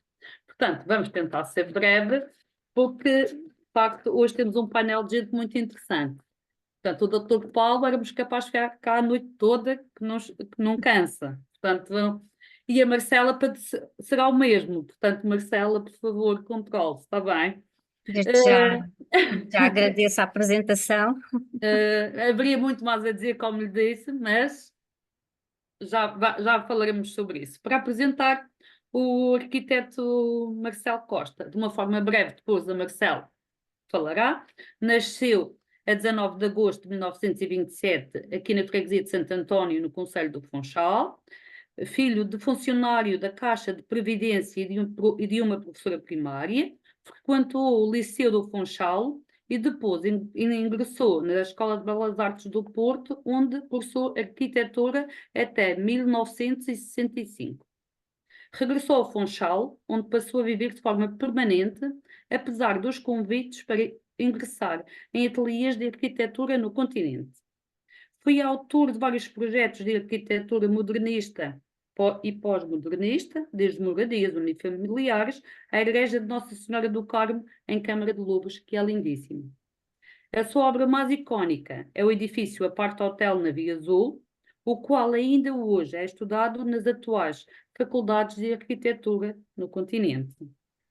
Portanto, vamos tentar ser breve, porque, de facto, hoje temos um painel de gente muito interessante. Portanto, o doutor Paulo éramos capazes de ficar cá a noite toda, que não cansa. Portanto, e a Marcela será o mesmo. Portanto, Marcela, por favor, controle-se, está bem? Desde já agradeço a apresentação. Haveria muito mais a dizer, como lhe disse, mas já falaremos sobre isso. Para apresentar o arquiteto Marcelo Costa, de uma forma breve, depois a Marcelo falará. Nasceu a 19 de agosto de 1927, aqui na freguesia de Santo António, no concelho do Funchal. Filho de funcionário da Caixa de Previdência e de uma professora primária, frequentou o Liceu do Funchal e depois ingressou na Escola de Belas Artes do Porto, onde cursou arquitetura até 1965. Regressou ao Funchal, onde passou a viver de forma permanente, apesar dos convites para ingressar em ateliês de arquitetura no continente. Foi autor de vários projetos de arquitetura modernista e pós-modernista, desde moradias unifamiliares à Igreja de Nossa Senhora do Carmo, em Câmara de Lobos, que é lindíssimo. A sua obra mais icónica é o edifício Apart Hotel na Via Azul, o qual ainda hoje é estudado nas atuais faculdades de arquitetura no continente.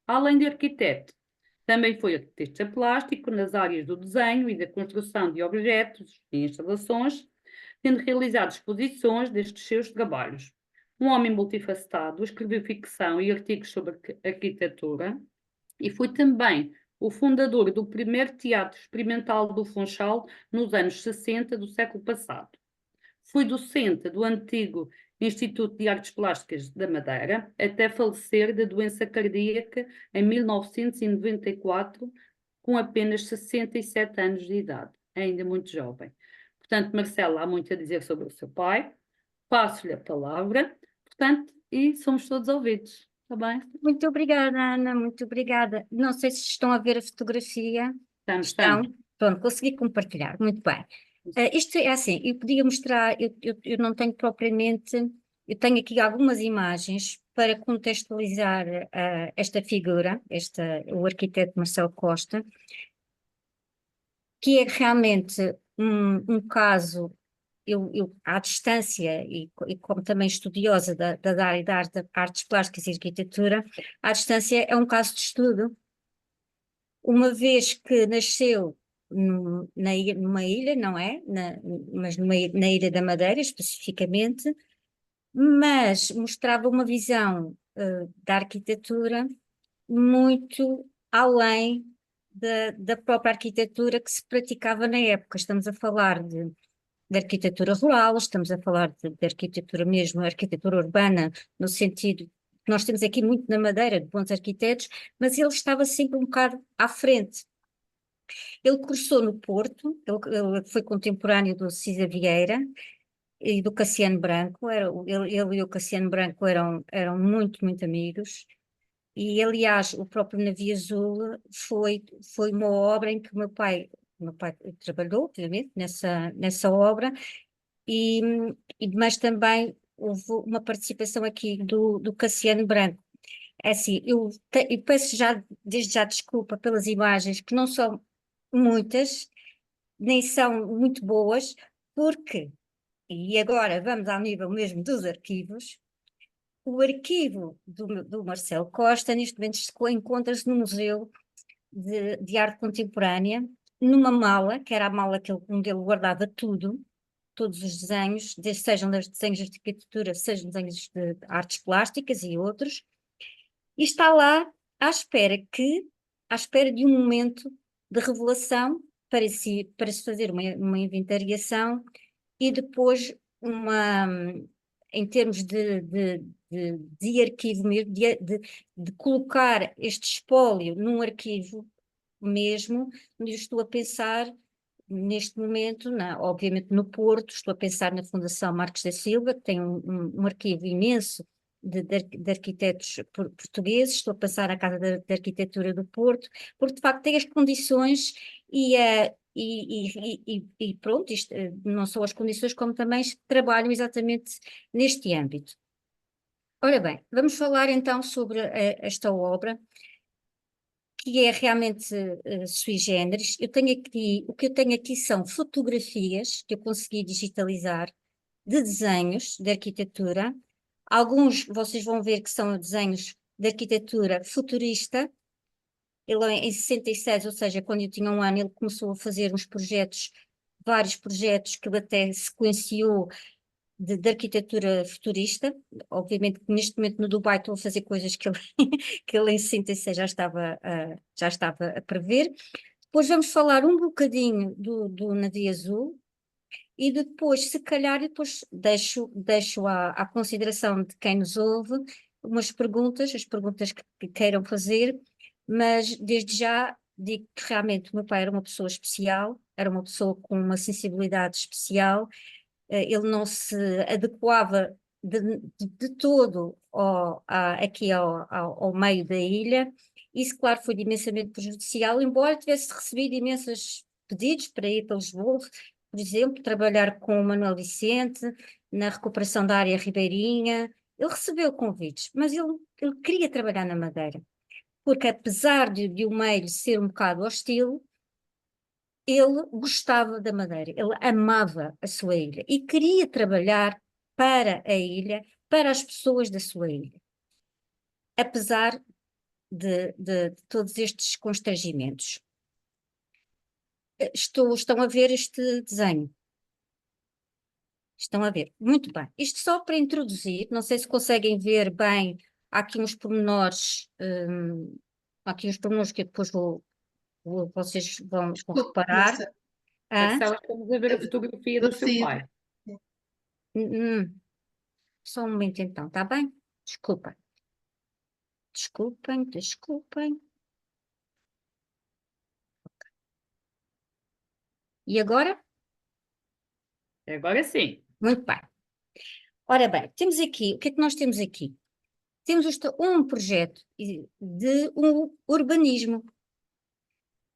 Além de arquiteto, também foi artista plástico nas áreas do desenho e da construção de objetos e instalações, tendo realizado exposições destes seus trabalhos. Um homem multifacetado, escreveu ficção e artigos sobre arquitetura e foi também o fundador do primeiro teatro experimental do Funchal nos anos 60 do século passado. Foi docente do antigo Instituto de Artes Plásticas da Madeira, até falecer de doença cardíaca em 1994, com apenas 67 anos de idade, ainda muito jovem. Portanto, Marcela, há muito a dizer sobre o seu pai. Passo-lhe a palavra, portanto, e somos todos ouvidos, está bem? Muito obrigada, Ana, muito obrigada. Não sei se estão a ver a fotografia. Estão? Pronto, consegui compartilhar, muito bem. Isto é assim, eu podia mostrar, eu não tenho propriamente, eu tenho aqui algumas imagens para contextualizar esta figura, o arquiteto Marcelo Costa, que é realmente um caso, à distância, e como também estudiosa da área de artes plásticas e arquitetura, à distância é um caso de estudo, uma vez que nasceu numa ilha, não é? Mas na Ilha da Madeira, especificamente, mas mostrava uma visão da arquitetura muito além da própria arquitetura que se praticava na época. Estamos a falar de arquitetura rural, estamos a falar de arquitetura mesmo, arquitetura urbana, no sentido que nós temos aqui muito na Madeira, de bons arquitetos, mas ele estava sempre um bocado à frente. Ele cursou no Porto, ele foi contemporâneo do Cisa Vieira e do Cassiano Branco, ele e o Cassiano Branco eram muito, muito amigos. E, aliás, o próprio Navio Azul foi uma obra em que o meu pai trabalhou, obviamente, nessa obra, mas também houve uma participação aqui do Cassiano Branco. É assim, eu peço desde já desculpa pelas imagens, que não são muitas, nem são muito boas, porque, e agora vamos ao nível mesmo dos arquivos, o arquivo do Marcelo Costa, neste momento, encontra-se no Museu de Arte Contemporânea, numa mala, que era a mala onde ele guardava tudo, todos os desenhos, sejam desenhos de arquitetura, sejam desenhos de artes plásticas e outros, e está lá à espera de um momento de revelação para se fazer uma inventariação e depois em termos de arquivo mesmo, de colocar este espólio num arquivo mesmo, onde eu estou a pensar neste momento, obviamente no Porto, estou a pensar na Fundação Marques da Silva, que tem um arquivo imenso de arquitetos portugueses, estou a pensar na Casa de Arquitetura do Porto, porque de facto tem as condições e pronto, isto, não só as condições, como também trabalham exatamente neste âmbito. Ora bem, vamos falar então sobre esta obra, que é realmente sui generis. O que eu tenho aqui são fotografias que eu consegui digitalizar de desenhos de arquitetura. Alguns vocês vão ver que são desenhos de arquitetura futurista. Ele em 66, ou seja, quando eu tinha 1 ano, ele começou a fazer uns projetos, vários projetos que ele até sequenciou de arquitetura futurista. Obviamente que neste momento no Dubai estou a fazer coisas que ele, que ele em 66 já estava a prever. Depois vamos falar um bocadinho do navio azul e depois, se calhar, depois deixo à consideração de quem nos ouve umas perguntas, as perguntas que queiram fazer, mas desde já digo que realmente o meu pai era uma pessoa especial, era uma pessoa com uma sensibilidade especial. Ele não se adequava de todo aqui ao meio da ilha. Isso, claro, foi imensamente prejudicial, embora tivesse recebido imensos pedidos para ir para Lisboa, por exemplo, trabalhar com o Manuel Vicente, na recuperação da área ribeirinha. Ele recebeu convites, mas ele queria trabalhar na Madeira, porque apesar de o meio ser um bocado hostil, ele gostava da Madeira, ele amava a sua ilha e queria trabalhar para a ilha, para as pessoas da sua ilha, apesar de todos estes constrangimentos. Estão a ver este desenho? Estão a ver? Muito bem. Isto só para introduzir, não sei se conseguem ver bem, há aqui uns pormenores, que eu depois vocês vão reparar. Marcelo, Marcela, estamos a ver a fotografia do seu sim. pai. Só um momento então, está bem? Desculpem. E agora? Agora sim. Muito bem. Ora bem, temos aqui, o que é que nós temos aqui? Temos um projeto de um urbanismo.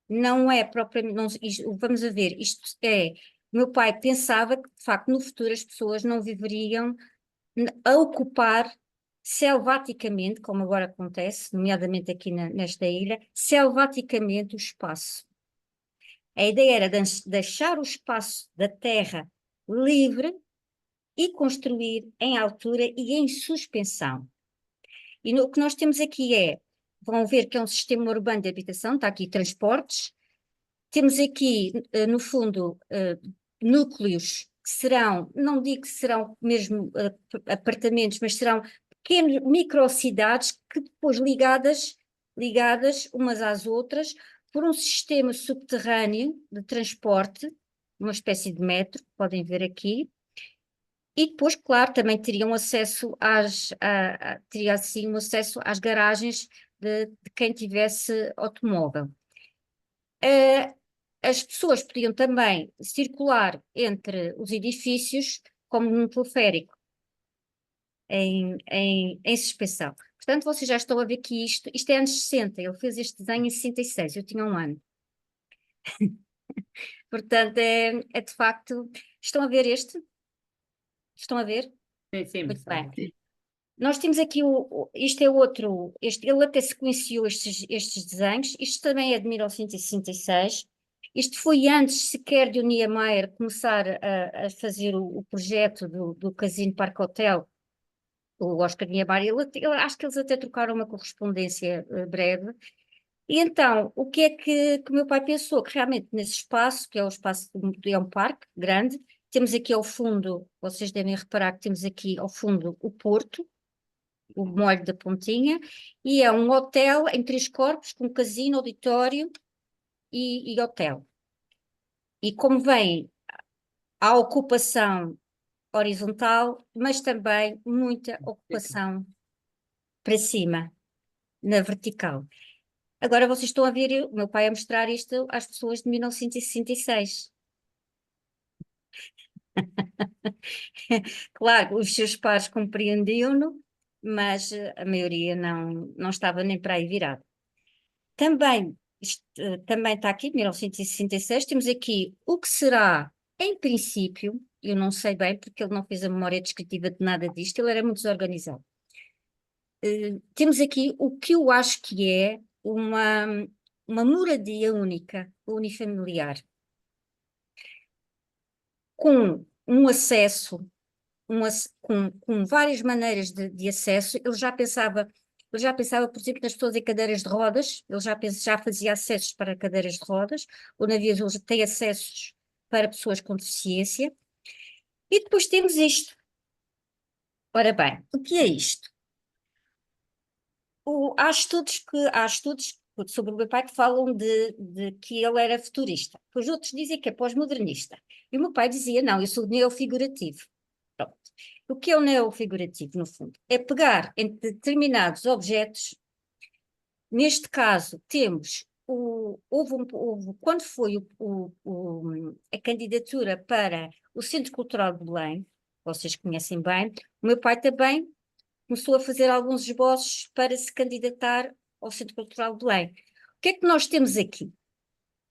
Não é propriamente, vamos a ver, isto é, meu pai pensava que de facto no futuro as pessoas não viveriam a ocupar selvaticamente, como agora acontece, nomeadamente aqui nesta ilha, selvaticamente o espaço. A ideia era deixar o espaço da terra livre e construir em altura e em suspensão. E o que nós temos aqui vão ver que é um sistema urbano de habitação, está aqui transportes, temos aqui, no fundo, núcleos que serão, não digo que serão mesmo apartamentos, mas serão pequenas microcidades que depois ligadas umas às outras por um sistema subterrâneo de transporte, uma espécie de metro, podem ver aqui, e depois, claro, também teriam acesso teria assim um acesso às garagens de quem tivesse automóvel. As pessoas podiam também circular entre os edifícios como num teleférico, em suspensão. Portanto, vocês já estão a ver que isto é anos 60, ele fez este desenho em 66, eu tinha 1 ano. Portanto, é de facto, estão a ver este? Estão a ver? Sim, Muito Marcela. bem. Nós temos aqui, isto é outro, ele até sequenciou estes desenhos, isto também é de 1966, isto foi antes sequer de o Niemeyer começar a fazer o projeto do Casino Parque Hotel, o Oscar Niemeyer, acho que eles até trocaram uma correspondência breve, e então, o que é que o meu pai pensou? Que realmente nesse espaço, que é é um parque grande, temos aqui ao fundo, vocês devem reparar que temos aqui ao fundo o Porto, o Molho da Pontinha, e é um hotel em 3 corpos, com casino, auditório e hotel. E como vem a ocupação horizontal, mas também muita ocupação para cima, na vertical. Agora vocês estão a ver o meu pai a mostrar isto às pessoas de 1966. Claro, os seus pares compreendiam-no, mas a maioria não estava nem para aí virada. Também, também está aqui, 1966, temos aqui o que será, em princípio, eu não sei bem, porque ele não fez a memória descritiva de nada disto, ele era muito desorganizado. Temos aqui o que eu acho que é uma moradia única, unifamiliar, com um acesso, com várias maneiras de acesso. Ele já pensava, por exemplo, nas pessoas em cadeiras de rodas. Ele já fazia acessos para cadeiras de rodas. O navio hoje tem acessos para pessoas com deficiência. E depois temos isto. Ora bem, o que é isto? Há estudos sobre o meu pai que falam de que ele era futurista. Os outros dizem que é pós-modernista. E o meu pai dizia, não, eu sou neofigurativo. Pronto. O que é o neofigurativo, no fundo? É pegar em determinados objetos. Neste caso, temos quando foi a candidatura para o Centro Cultural de Belém, vocês conhecem bem, o meu pai também começou a fazer alguns esboços para se candidatar ao Centro Cultural de Belém. O que é que nós temos aqui?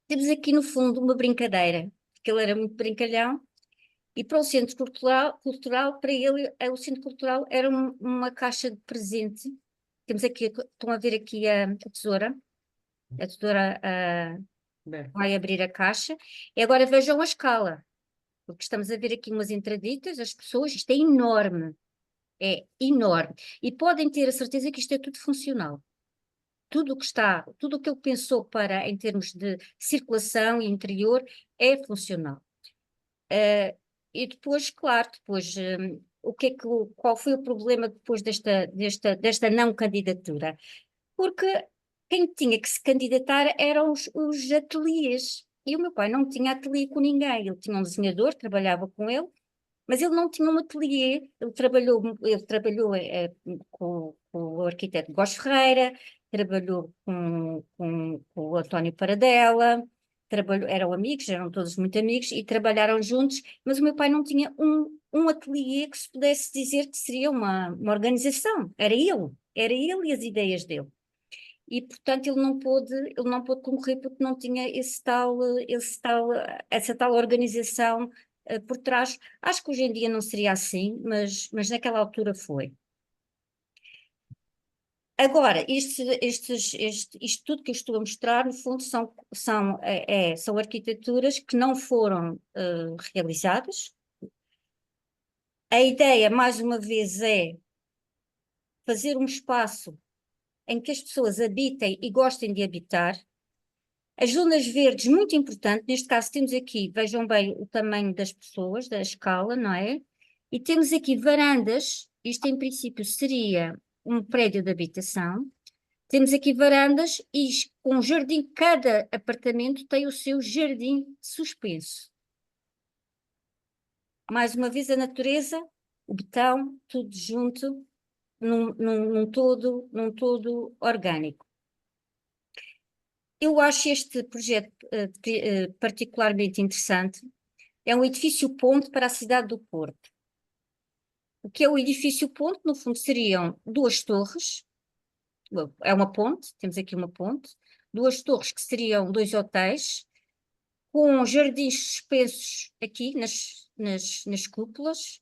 Temos aqui, no fundo, uma brincadeira, porque ele era muito brincalhão, e para o Centro Cultural, para ele, o Centro Cultural era uma caixa de presente. Temos aqui, estão a ver aqui a tesoura. A tesoura vai abrir a caixa. E agora vejam a escala, porque estamos a ver aqui umas entraditas, as pessoas, isto é enorme. É enorme. E podem ter a certeza que isto é tudo funcional. Tudo o que ele pensou em termos de circulação e interior é funcional. E depois, claro, qual foi o problema depois desta não candidatura? Porque quem tinha que se candidatar eram os ateliês. E o meu pai não tinha ateliê com ninguém. Ele tinha um desenhador, trabalhava com ele, mas ele não tinha um ateliê. Ele trabalhou com o arquiteto Góes Ferreira, trabalhou com o António Paradela, eram amigos, eram todos muito amigos, e trabalharam juntos, mas o meu pai não tinha um ateliê que se pudesse dizer que seria uma organização. Era ele e as ideias dele. E, portanto, ele não pôde concorrer porque não tinha essa tal organização por trás. Acho que hoje em dia não seria assim, mas naquela altura foi. Agora, isto tudo que eu estou a mostrar, no fundo, são arquiteturas que não foram realizadas. A ideia, mais uma vez, é fazer um espaço em que as pessoas habitem e gostem de habitar. As zonas verdes, muito importante, neste caso temos aqui, vejam bem o tamanho das pessoas, da escala, não é? E temos aqui varandas, isto em princípio seria um prédio de habitação. Temos aqui varandas e com jardim, cada apartamento tem o seu jardim suspenso. Mais uma vez a natureza, o betão, tudo junto, num todo orgânico. Eu acho este projeto particularmente interessante. É um edifício ponte para a cidade do Porto. O que é o edifício ponte? No fundo seriam duas torres. É uma ponte, temos aqui uma ponte. Duas torres que seriam dois hotéis, com jardins suspensos aqui nas cúpulas.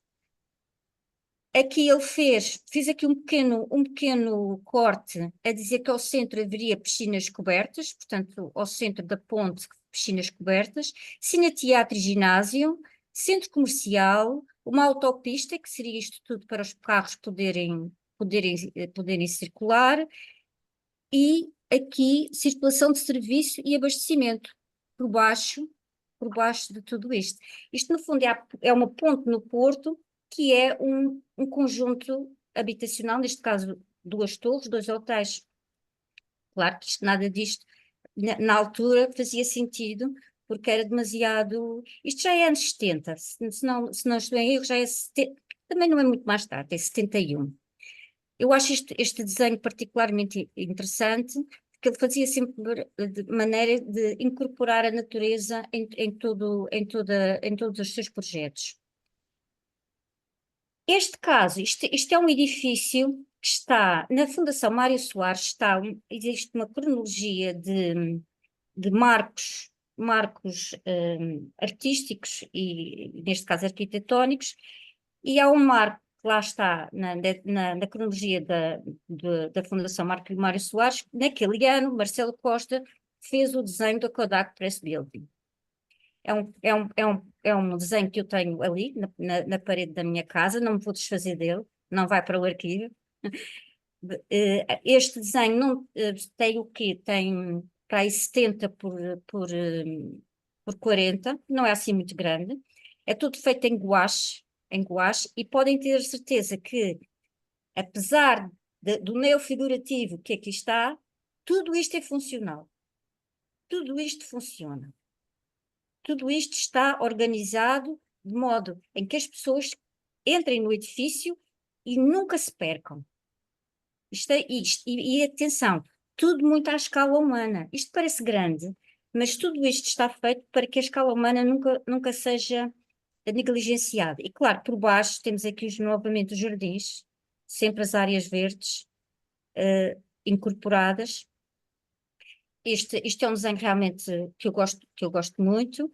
Aqui ele fez aqui um pequeno corte a dizer que ao centro haveria piscinas cobertas, portanto, ao centro da ponte, piscinas cobertas, cine-teatro e ginásio, centro comercial, uma autopista, que seria isto tudo para os carros poderem circular, e aqui circulação de serviço e abastecimento por baixo de tudo isto. Isto, no fundo, é uma ponte no Porto, que é um conjunto habitacional, neste caso duas torres, dois hotéis. Claro que nada disto, na altura, fazia sentido, porque era demasiado... Isto já é anos 70, se não estou em erro, já é 70, também não é muito mais tarde, é 71. Eu acho este desenho particularmente interessante, porque ele fazia sempre de maneira de incorporar a natureza em todos os seus projetos. Este caso, isto é um edifício que está na Fundação Mário Soares, existe uma cronologia de marcos artísticos e, neste caso, arquitetónicos, e há um marco que lá está na cronologia da Fundação Mário Soares, naquele ano, Marcelo Costa fez o desenho da Kodak Press Building. É um desenho que eu tenho ali na parede da minha casa, não me vou desfazer dele, não vai para o arquivo. Este desenho não, tem o quê? Tem para aí 70 por 40, não é assim muito grande. É tudo feito em gouache, e podem ter certeza que, apesar do neofigurativo que aqui está, tudo isto é funcional. Tudo isto funciona. Tudo isto está organizado de modo em que as pessoas entrem no edifício e nunca se percam. Isto é isto. E atenção, tudo muito à escala humana. Isto parece grande, mas tudo isto está feito para que a escala humana nunca seja negligenciada. E claro, por baixo temos aqui novamente os jardins, sempre as áreas verdes incorporadas. Isto é um desenho realmente que eu gosto muito.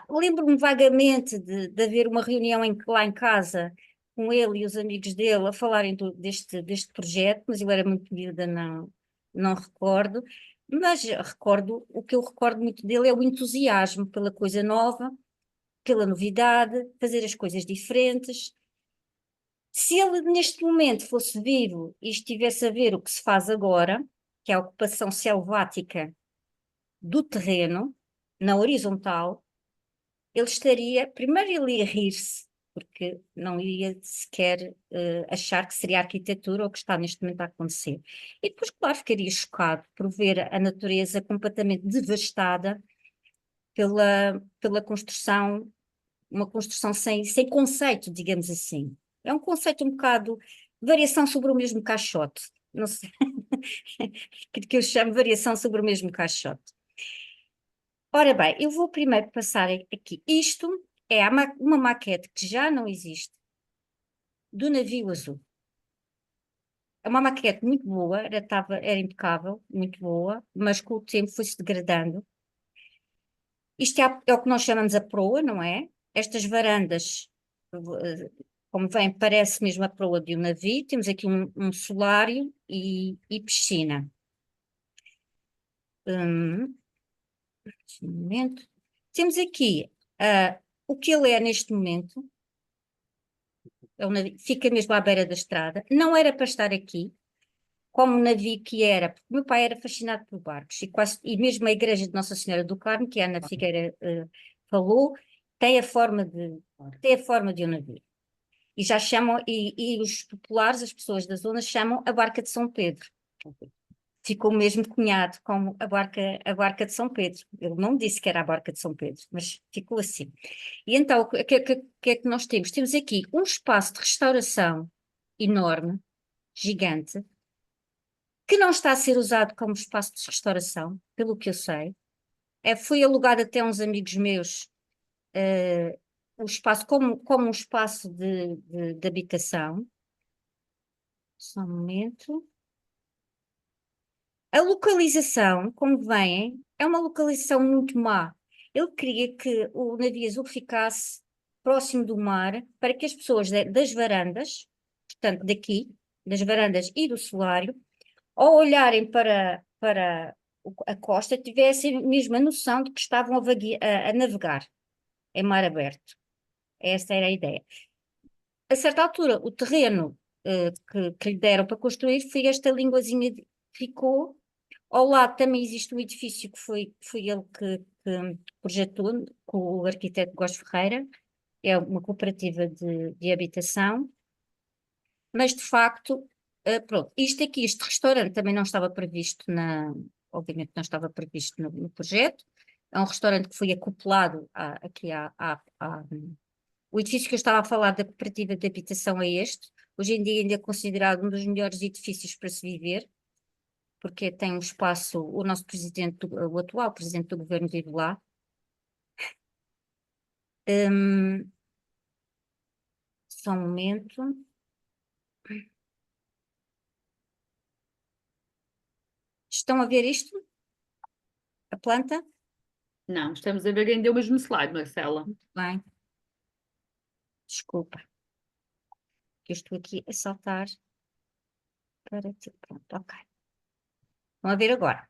Lembro-me vagamente de haver uma reunião lá em casa com ele e os amigos dele a falarem deste projeto, mas eu era muito miúda, não recordo. Mas o que eu recordo muito dele é o entusiasmo pela coisa nova, pela novidade, fazer as coisas diferentes. Se ele neste momento fosse vivo e estivesse a ver o que se faz agora, que é a ocupação selvática do terreno, na horizontal, ele estaria, primeiro ele ia rir-se, porque não iria sequer achar que seria arquitetura ou que está neste momento a acontecer. E depois, claro, ficaria chocado por ver a natureza completamente devastada pela construção, uma construção sem conceito, digamos assim. É um conceito um bocado, variação sobre o mesmo caixote, não sei, que eu chamo variação sobre o mesmo caixote. Ora bem, eu vou primeiro passar aqui. Isto é uma maquete que já não existe, do navio azul. É uma maquete muito boa, era impecável, muito boa, mas com o tempo foi-se degradando. Isto é o que nós chamamos a proa, não é? Estas varandas, como vem, parece mesmo a proa de um navio. Temos aqui um solário e piscina. Um momento. Temos aqui o que ele é neste momento. Fica mesmo à beira da estrada. Não era para estar aqui, como o navio que era, porque o meu pai era fascinado por barcos, e mesmo a igreja de Nossa Senhora do Carmo, que a Ana Figueira falou, tem a forma de um navio. E já chamam, e os populares, as pessoas da zona, chamam a Barca de São Pedro. Ficou mesmo cunhado como a barca de São Pedro. Ele não disse que era a Barca de São Pedro, mas ficou assim. E então, o que é que nós temos? Temos aqui um espaço de restauração enorme, gigante, que não está a ser usado como espaço de restauração, pelo que eu sei. Foi alugado até a uns amigos meus, o espaço como um espaço de habitação. Só um momento. A localização, como veem, é uma localização muito má. Ele queria que o navio azul ficasse próximo do mar para que as pessoas das varandas, portanto daqui, das varandas e do solário, ao olharem para a costa, tivessem mesmo a noção de que estavam a navegar em mar aberto. Essa era a ideia. A certa altura, o terreno que lhe deram para construir foi esta linguazinha que ficou. Ao lado também existe um edifício que foi ele que projetou, com o arquiteto Góes Ferreira. É uma cooperativa de habitação. Mas, de facto, pronto, este restaurante também não estava previsto obviamente não estava previsto no projeto. É um restaurante que foi acoplado aqui o edifício que eu estava a falar da cooperativa de habitação é este. Hoje em dia ainda é considerado um dos melhores edifícios para se viver, porque tem um espaço, o nosso presidente, o atual presidente do governo vive lá. Só um momento. Estão a ver isto? A planta? Não, estamos a ver ainda o mesmo slide, Marcela. Muito bem. Desculpa. Eu estou aqui a saltar para ti. Pronto, ok. Vão a ver agora.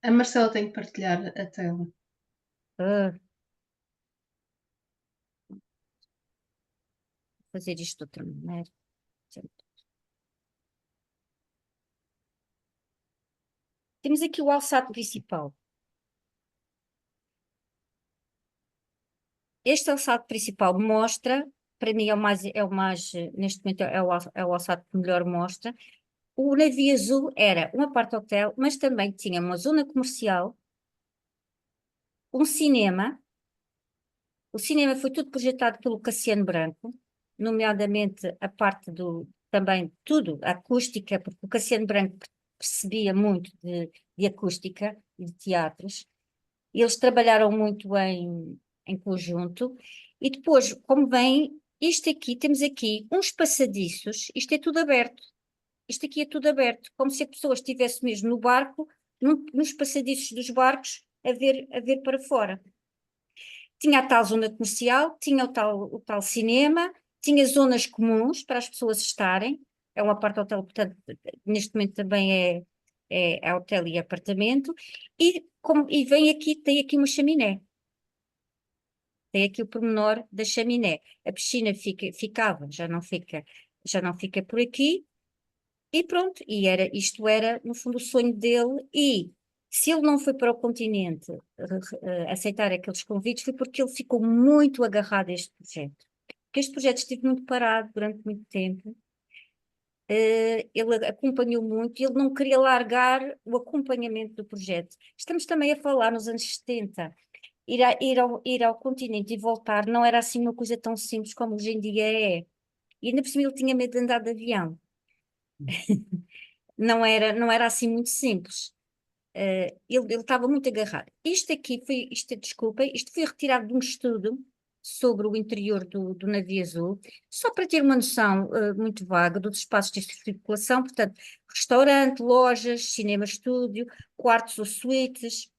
A Marcela tem que partilhar a tela. Ah, fazer isto de outra maneira. Temos aqui o alçado principal. Este alçado principal mostra, para mim neste momento é o alçado que melhor mostra. O navio azul era um apart-hotel, mas também tinha uma zona comercial, um cinema. O cinema foi tudo projetado pelo Cassiano Branco, nomeadamente a parte também tudo, a acústica, porque o Cassiano Branco percebia muito de acústica e de teatros. Eles trabalharam muito em conjunto. E depois, como vem, temos aqui uns passadiços, isto é tudo aberto. Isto aqui é tudo aberto, como se a pessoa estivesse mesmo no barco, nos passadiços dos barcos, a ver para fora. Tinha a tal zona comercial, tinha o tal cinema, tinha zonas comuns para as pessoas estarem. É um apart-hotel, portanto, neste momento também é hotel e apartamento. E vem aqui, tem aqui uma chaminé. Tem aqui o pormenor da chaminé. A piscina ficava, já não fica por aqui. E pronto, isto era, no fundo, o sonho dele. E se ele não foi para o continente aceitar aqueles convites, foi porque ele ficou muito agarrado a este projeto. Porque este projeto esteve muito parado durante muito tempo. Ele acompanhou muito e ele não queria largar o acompanhamento do projeto. Estamos também a falar nos anos 70. Ir ao continente e voltar não era assim uma coisa tão simples como hoje em dia é. E ainda por cima ele tinha medo de andar de avião. Não era assim muito simples. Ele estava muito agarrado. Desculpem, isto foi retirado de um estudo sobre o interior do navio azul, só para ter uma noção muito vaga dos espaços de circulação, portanto, restaurante, lojas, cinema, estúdio, quartos ou suítes,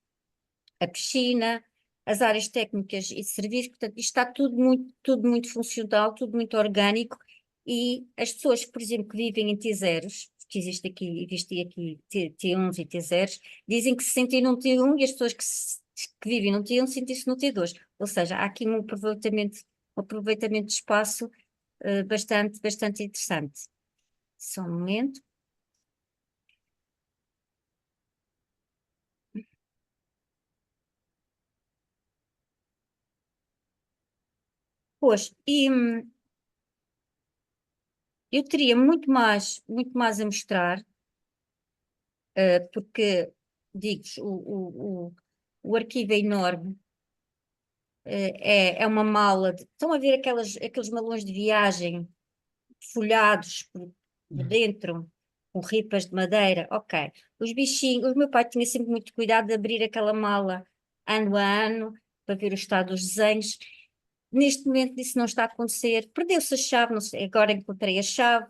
a piscina, as áreas técnicas e de serviço, portanto, isto está tudo muito funcional, tudo muito orgânico, e as pessoas, por exemplo, que vivem em T0s, que existe aqui T1s e T0s, dizem que se sentem num T1 e as pessoas que vivem num T1 sentem-se no T2, ou seja, há aqui um aproveitamento de espaço bastante interessante. Só um momento. Pois, eu teria muito mais a mostrar, porque, digo-vos, o arquivo é enorme, é uma mala. Estão a ver aqueles malões de viagem folhados por dentro, com ripas de madeira? Ok. Os bichinhos, o meu pai tinha sempre muito cuidado de abrir aquela mala ano a ano, para ver o estado dos desenhos. Neste momento isso não está a acontecer. Perdeu-se a chave, não sei, agora encontrei a chave,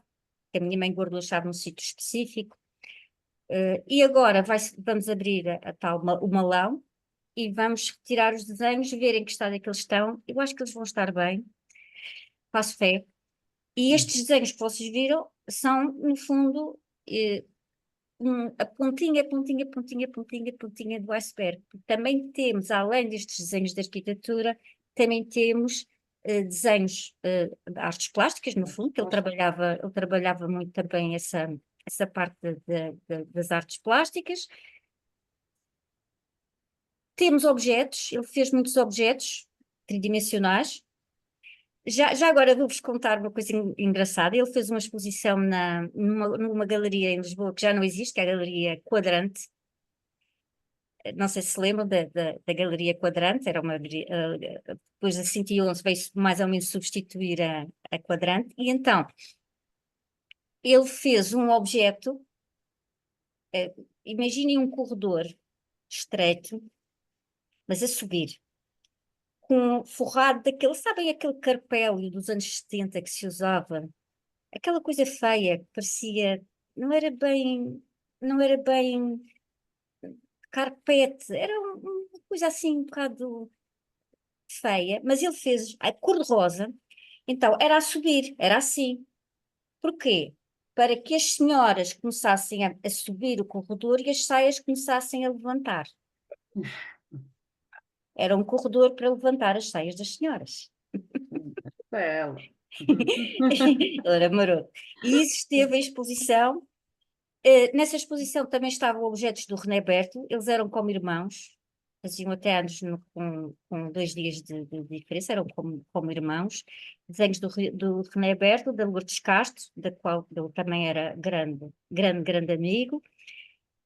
que a minha mãe guardou a chave num sítio específico. E agora vamos abrir o malão e vamos retirar os desenhos, ver em que estado é que eles estão. Eu acho que eles vão estar bem, faço fé. E estes desenhos que vocês viram são, no fundo, a pontinha do iceberg. Também temos, além destes desenhos de arquitetura, também temos desenhos de artes plásticas, no fundo, que ele trabalhava muito também essa parte das artes plásticas. Temos objetos, ele fez muitos objetos tridimensionais. Já agora vou-vos contar uma coisa engraçada. Ele fez uma exposição numa galeria em Lisboa que já não existe, que é a Galeria Quadrante. Não sei se se lembram da Galeria Quadrante, era depois da 111 veio mais ou menos substituir a Quadrante, e então ele fez um objeto, imaginem um corredor estreito, mas a subir, forrado sabem aquele carpélio dos anos 70 que se usava? Aquela coisa feia que parecia, não era bem, não era bem carpete, era uma coisa assim um bocado feia, mas ele fez a cor-de-rosa, então era a subir, era assim. Porquê? para que as senhoras começassem a subir o corredor e as saias começassem a levantar. Era um corredor para levantar as saias das senhoras. Bela. Ele era maroto. E isso esteve em exposição. Nessa exposição também estavam objetos do René Berto, eles eram como irmãos, faziam até anos com 2 dias de diferença, eram como irmãos. Desenhos do René Berto, da Lourdes Castro, da qual ele também era grande amigo.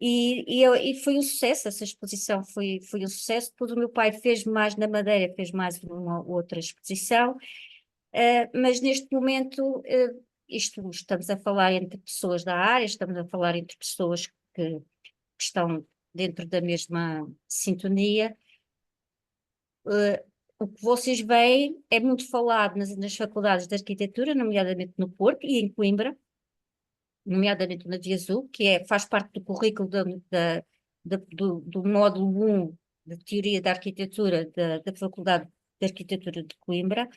E foi um sucesso, essa exposição foi um sucesso. Depois o meu pai fez mais na Madeira, fez mais uma outra exposição, mas neste momento, isto estamos a falar entre pessoas da área, estamos a falar entre pessoas que estão dentro da mesma sintonia. O que vocês veem é muito falado nas faculdades de arquitetura, nomeadamente no Porto e em Coimbra, nomeadamente na Via Azul, que faz parte do currículo do módulo 1 de Teoria da Arquitetura da Faculdade de Arquitetura de Coimbra,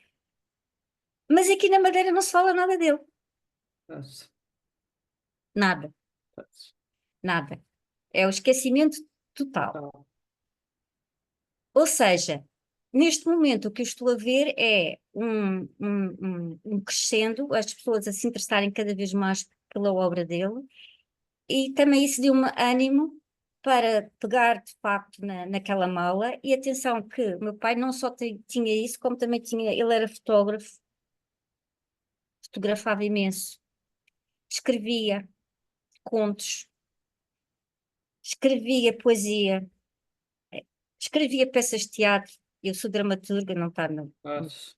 mas aqui na Madeira não se fala nada dele. Pois, Nada, pois. nada. É o esquecimento total. Ou seja, neste momento o que eu estou a ver é um crescendo, as pessoas a se interessarem cada vez mais pela obra dele, e também isso deu-me ânimo para pegar de facto naquela mala. E atenção que o meu pai não só tinha isso, como também tinha, ele era fotógrafo, fotografava imenso, escrevia contos, escrevia poesia, escrevia peças de teatro. Eu sou dramaturga, não está no. Pois.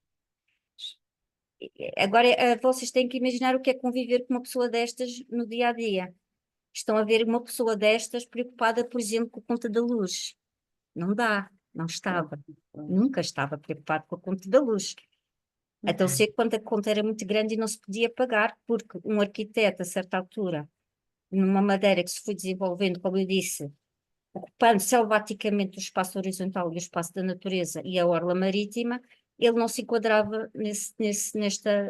Agora, vocês têm que imaginar o que é conviver com uma pessoa destas no dia a dia. Estão a ver uma pessoa destas preocupada, por exemplo, com a conta da luz. Não dá, não estava. Nunca estava preocupado com a conta da luz. Então, sei quando a conta era muito grande e não se podia pagar, porque um arquiteto, a certa altura, numa madeira que se foi desenvolvendo, como eu disse, ocupando selvaticamente o espaço horizontal e o espaço da natureza e a orla marítima, ele não se enquadrava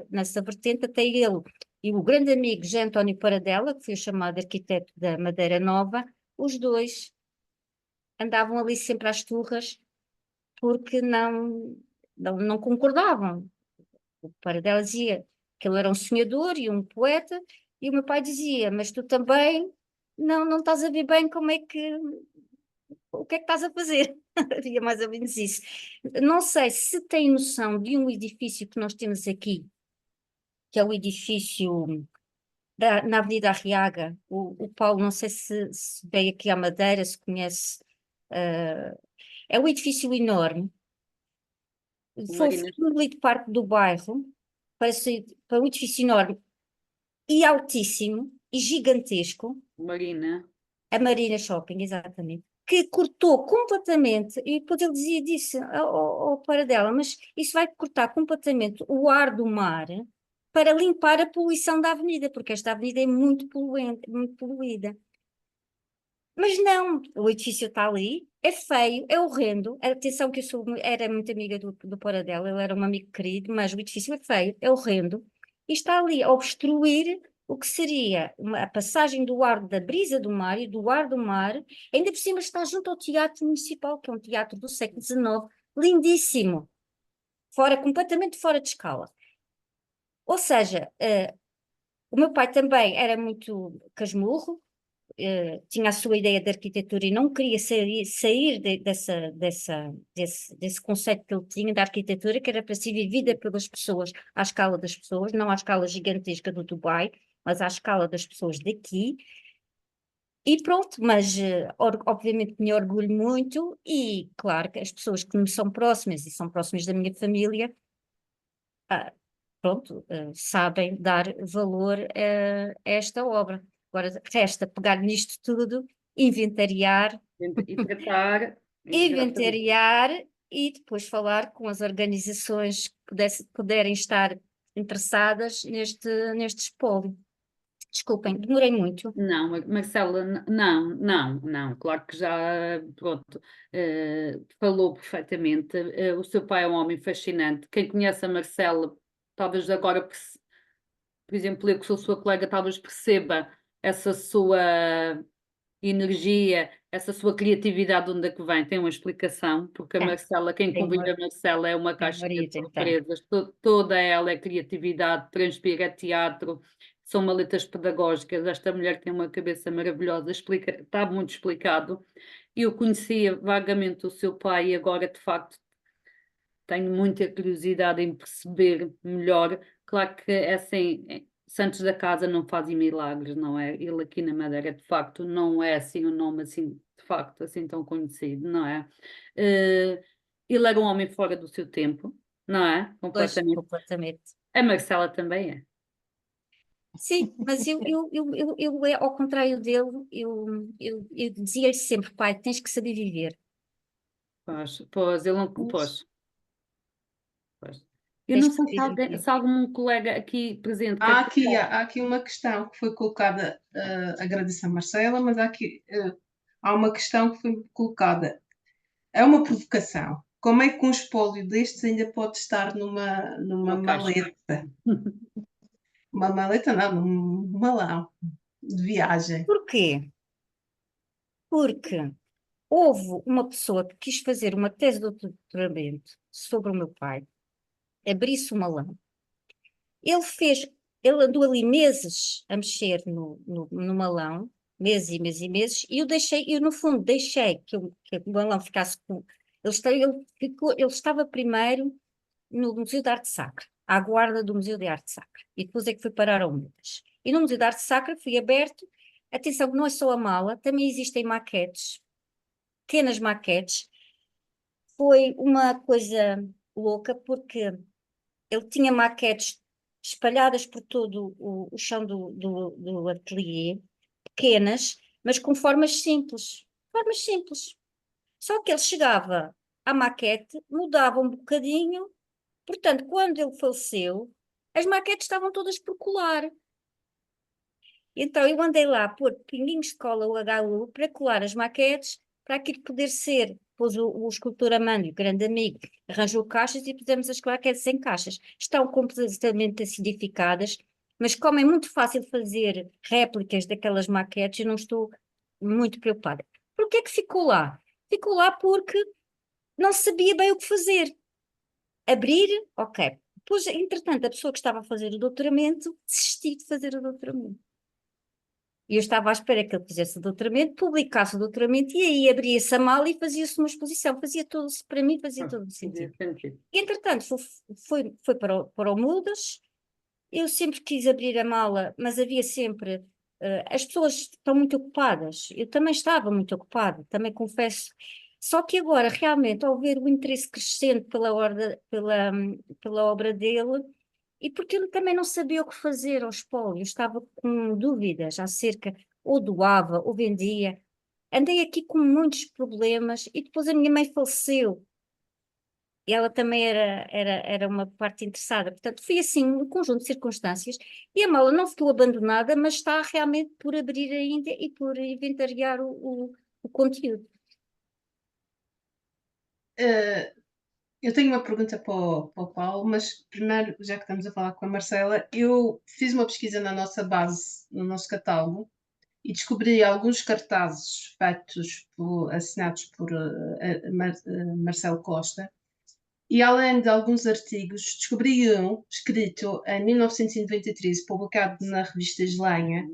nessa vertente, até ele e o grande amigo José António Paradela, que foi o chamado arquiteto da Madeira Nova, os dois andavam ali sempre às turras, porque não concordavam. O Paradela dizia que ele era um sonhador e um poeta, e o meu pai dizia, mas tu também não estás a ver bem o que é que estás a fazer? Havia mais ou menos isso. Não sei se tem noção de um edifício que nós temos aqui, que é o edifício na Avenida Arriaga. O Paulo, não sei se veio aqui à Madeira, se conhece. É um edifício enorme. Foi Marina, de parte do bairro para um edifício enorme e altíssimo e gigantesco. Marina. A Marina Shopping, exatamente, que cortou completamente, e depois ele disse ao Paradela, mas isso vai cortar completamente o ar do mar para limpar a poluição da avenida, porque esta avenida é muito poluente, muito poluída. Mas não, o edifício está ali, é feio, é horrendo. Atenção que era muito amiga do Paradela, ele era um amigo querido, mas o edifício é feio, é horrendo, e está ali a obstruir o que seria a passagem do ar da brisa do mar e do ar do mar, ainda por cima está junto ao Teatro Municipal, que é um teatro do século XIX, lindíssimo, completamente fora de escala. Ou seja, o meu pai também era muito casmurro, tinha a sua ideia de arquitetura e não queria sair desse conceito que ele tinha da arquitetura, que era para ser vivida pelas pessoas à escala das pessoas, não à escala gigantesca do Dubai, mas à escala das pessoas daqui. E pronto, mas obviamente me orgulho muito e claro que as pessoas que me são próximas e são próximas da minha família, pronto, sabem dar valor a esta obra. Agora resta pegar nisto tudo, inventariar, E tratar. Exatamente. inventariar e depois falar com as organizações que puderem estar interessadas neste espólio. Desculpem, demorei muito. Não, Marcela, não, claro que já, pronto, falou perfeitamente. O seu pai é um homem fascinante. Quem conhece a Marcela, talvez agora por exemplo, eu que sou sua colega, talvez perceba essa sua energia, essa sua criatividade, de onde é que vem, tem uma explicação, porque a Marcela, quem tem convive uma- a Marcela é uma tem caixinha de origem, tem. surpresas, toda ela é criatividade, transpira teatro, são maletas pedagógicas, esta mulher tem uma cabeça maravilhosa, explica, está muito explicado. Eu conhecia vagamente o seu pai e agora, de facto, tenho muita curiosidade em perceber melhor. Claro que é assim, santos da casa não fazem milagres, não é? Ele aqui na Madeira, de facto, não é assim um nome assim, de facto, assim tão conhecido, não é? Ele era um homem fora do seu tempo, não é? Pois, Completamente. completamente. A Marcela também é. Sim, mas ao contrário dele, eu dizia-lhe sempre, pai, tens que saber viver. Pois, ele não. Pois. Eu Tens não que sei saber viver. se algum colega aqui presente Há quer aqui, colocar. há aqui uma questão que foi colocada, agradeço a Marcela, mas há uma questão que foi colocada. É uma provocação. Como é que um espólio destes ainda pode estar numa Uma caixa. maleta? Uma maleta não, num malão de viagem. Porquê? Porque houve uma pessoa que quis fazer uma tese de doutoramento sobre o meu pai, abri-se o malão. Ele andou ali meses a mexer no malão, meses e meses e meses, e eu no fundo deixei que o malão ficasse com. Ele estava primeiro no Museu de Arte Sacra, à guarda do Museu de Arte Sacra, e depois é que foi parar ao Mudas. E no Museu de Arte Sacra foi aberto, atenção, que não é só a mala, também existem maquetes, pequenas maquetes. Foi uma coisa louca, porque ele tinha maquetes espalhadas por todo o chão do ateliê, pequenas, mas com formas simples. Formas simples. Só que ele chegava à maquete, mudava um bocadinho, portanto, quando ele faleceu, as maquetes estavam todas por colar. Então eu andei lá a pôr pinguinhos de cola UHU para colar as maquetes, para aquilo poder ser. Depois o escultor Amândio, grande amigo, arranjou caixas e pusemos as maquetes em caixas. Estão completamente acidificadas, mas como é muito fácil fazer réplicas daquelas maquetes, eu não estou muito preocupada. Por que é que ficou lá? Ficou lá porque não sabia bem o que fazer. Abrir, ok. Depois, entretanto, a pessoa que estava a fazer o doutoramento desistiu de fazer o doutoramento. E eu estava à espera que ele fizesse o doutoramento, publicasse o doutoramento e aí abria-se a mala e fazia-se uma exposição. Fazia todo, para mim, fazia todo o sentido. E, entretanto, foi para o Mudas. Eu sempre quis abrir a mala, mas havia sempre. As pessoas estão muito ocupadas. Eu também estava muito ocupada, também confesso. Só que agora, realmente, ao ver o interesse crescente pela obra dele, e porque ele também não sabia o que fazer ao espólio, estava com dúvidas acerca, ou doava, ou vendia. Andei aqui com muitos problemas e depois a minha mãe faleceu. E ela também era uma parte interessada. Portanto, foi assim um conjunto de circunstâncias e a mala não ficou abandonada, mas está realmente por abrir ainda e por inventariar o conteúdo. Eu tenho uma pergunta para o Paulo, mas primeiro, já que estamos a falar com a Marcela, eu fiz uma pesquisa na nossa base, no nosso catálogo, e descobri alguns cartazes feitos, assinados por Marcelo Costa, e além de alguns artigos, descobri um escrito em 1993, publicado na revista Eslanha,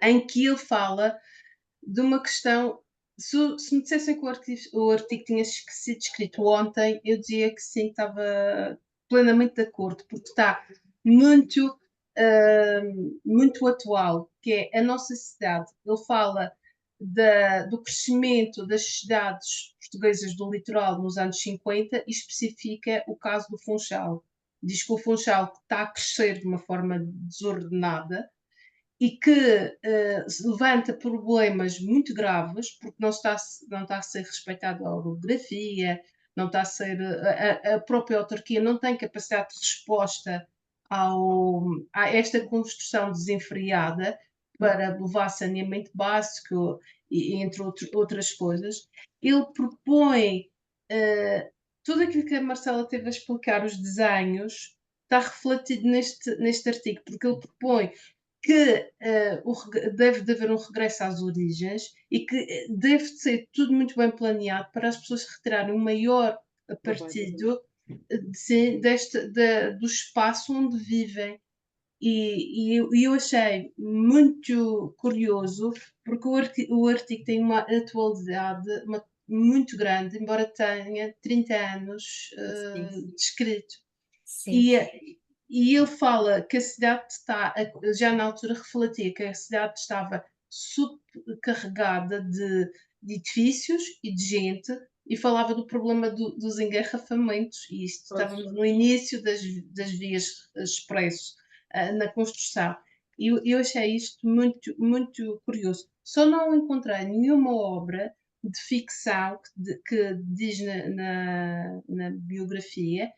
em que ele fala de uma questão. Se me dissessem que o artigo tinha sido escrito ontem, eu dizia que sim, estava plenamente de acordo, porque está muito, muito atual, que é a nossa cidade. Ele fala do crescimento das cidades portuguesas do litoral nos anos 50 e especifica o caso do Funchal. Diz que o Funchal está a crescer de uma forma desordenada e que levanta problemas muito graves, porque não está a ser respeitada a orografia, não está a ser, a própria autarquia não tem capacidade de resposta a esta construção desenfreada para levar saneamento básico e entre outras coisas. Ele propõe tudo aquilo que a Marcela teve a explicar, os desenhos, está refletido neste artigo, porque ele propõe que deve de haver um regresso às origens e que deve ser tudo muito bem planeado para as pessoas retirarem o maior partido do espaço onde vivem. E eu achei muito curioso, porque o artigo tem uma atualidade muito grande, embora tenha 30 anos Sim. descrito. Sim. E ele fala que a cidade está, já na altura refletia que a cidade estava subcarregada de edifícios e de gente, e falava do problema dos engarrafamentos, e isto Pois. estávamos no início das vias expresso, na construção. E eu achei isto muito, muito curioso. Só não encontrei nenhuma obra de ficção que diz na biografia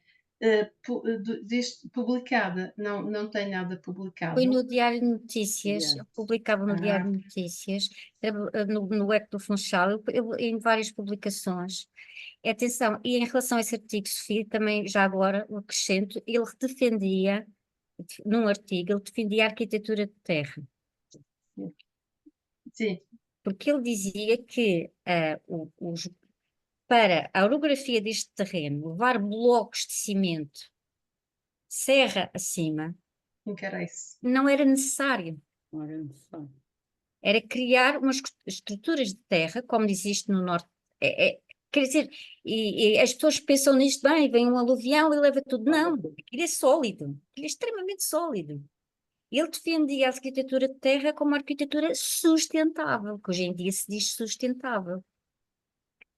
publicada. Não tem nada publicado. Foi no Diário de Notícias, Yeah. eu publicava no Diário de Notícias, no Eco do Funchal, em várias publicações. Atenção, e em relação a esse artigo, Sofia, também já agora o acrescento, ele defendia, num artigo, ele defendia a arquitetura de terra, Sim, porque ele dizia que para a orografia deste terreno, levar blocos de cimento serra acima, encarece. não era necessário. Ora, só. Era criar umas estruturas de terra, como existe no norte. Quer dizer, e as pessoas pensam nisto, bem, vem um aluvião e leva tudo. Não, aquilo é sólido, aquilo é extremamente sólido. Ele defendia a arquitetura de terra como uma arquitetura sustentável, que hoje em dia se diz sustentável,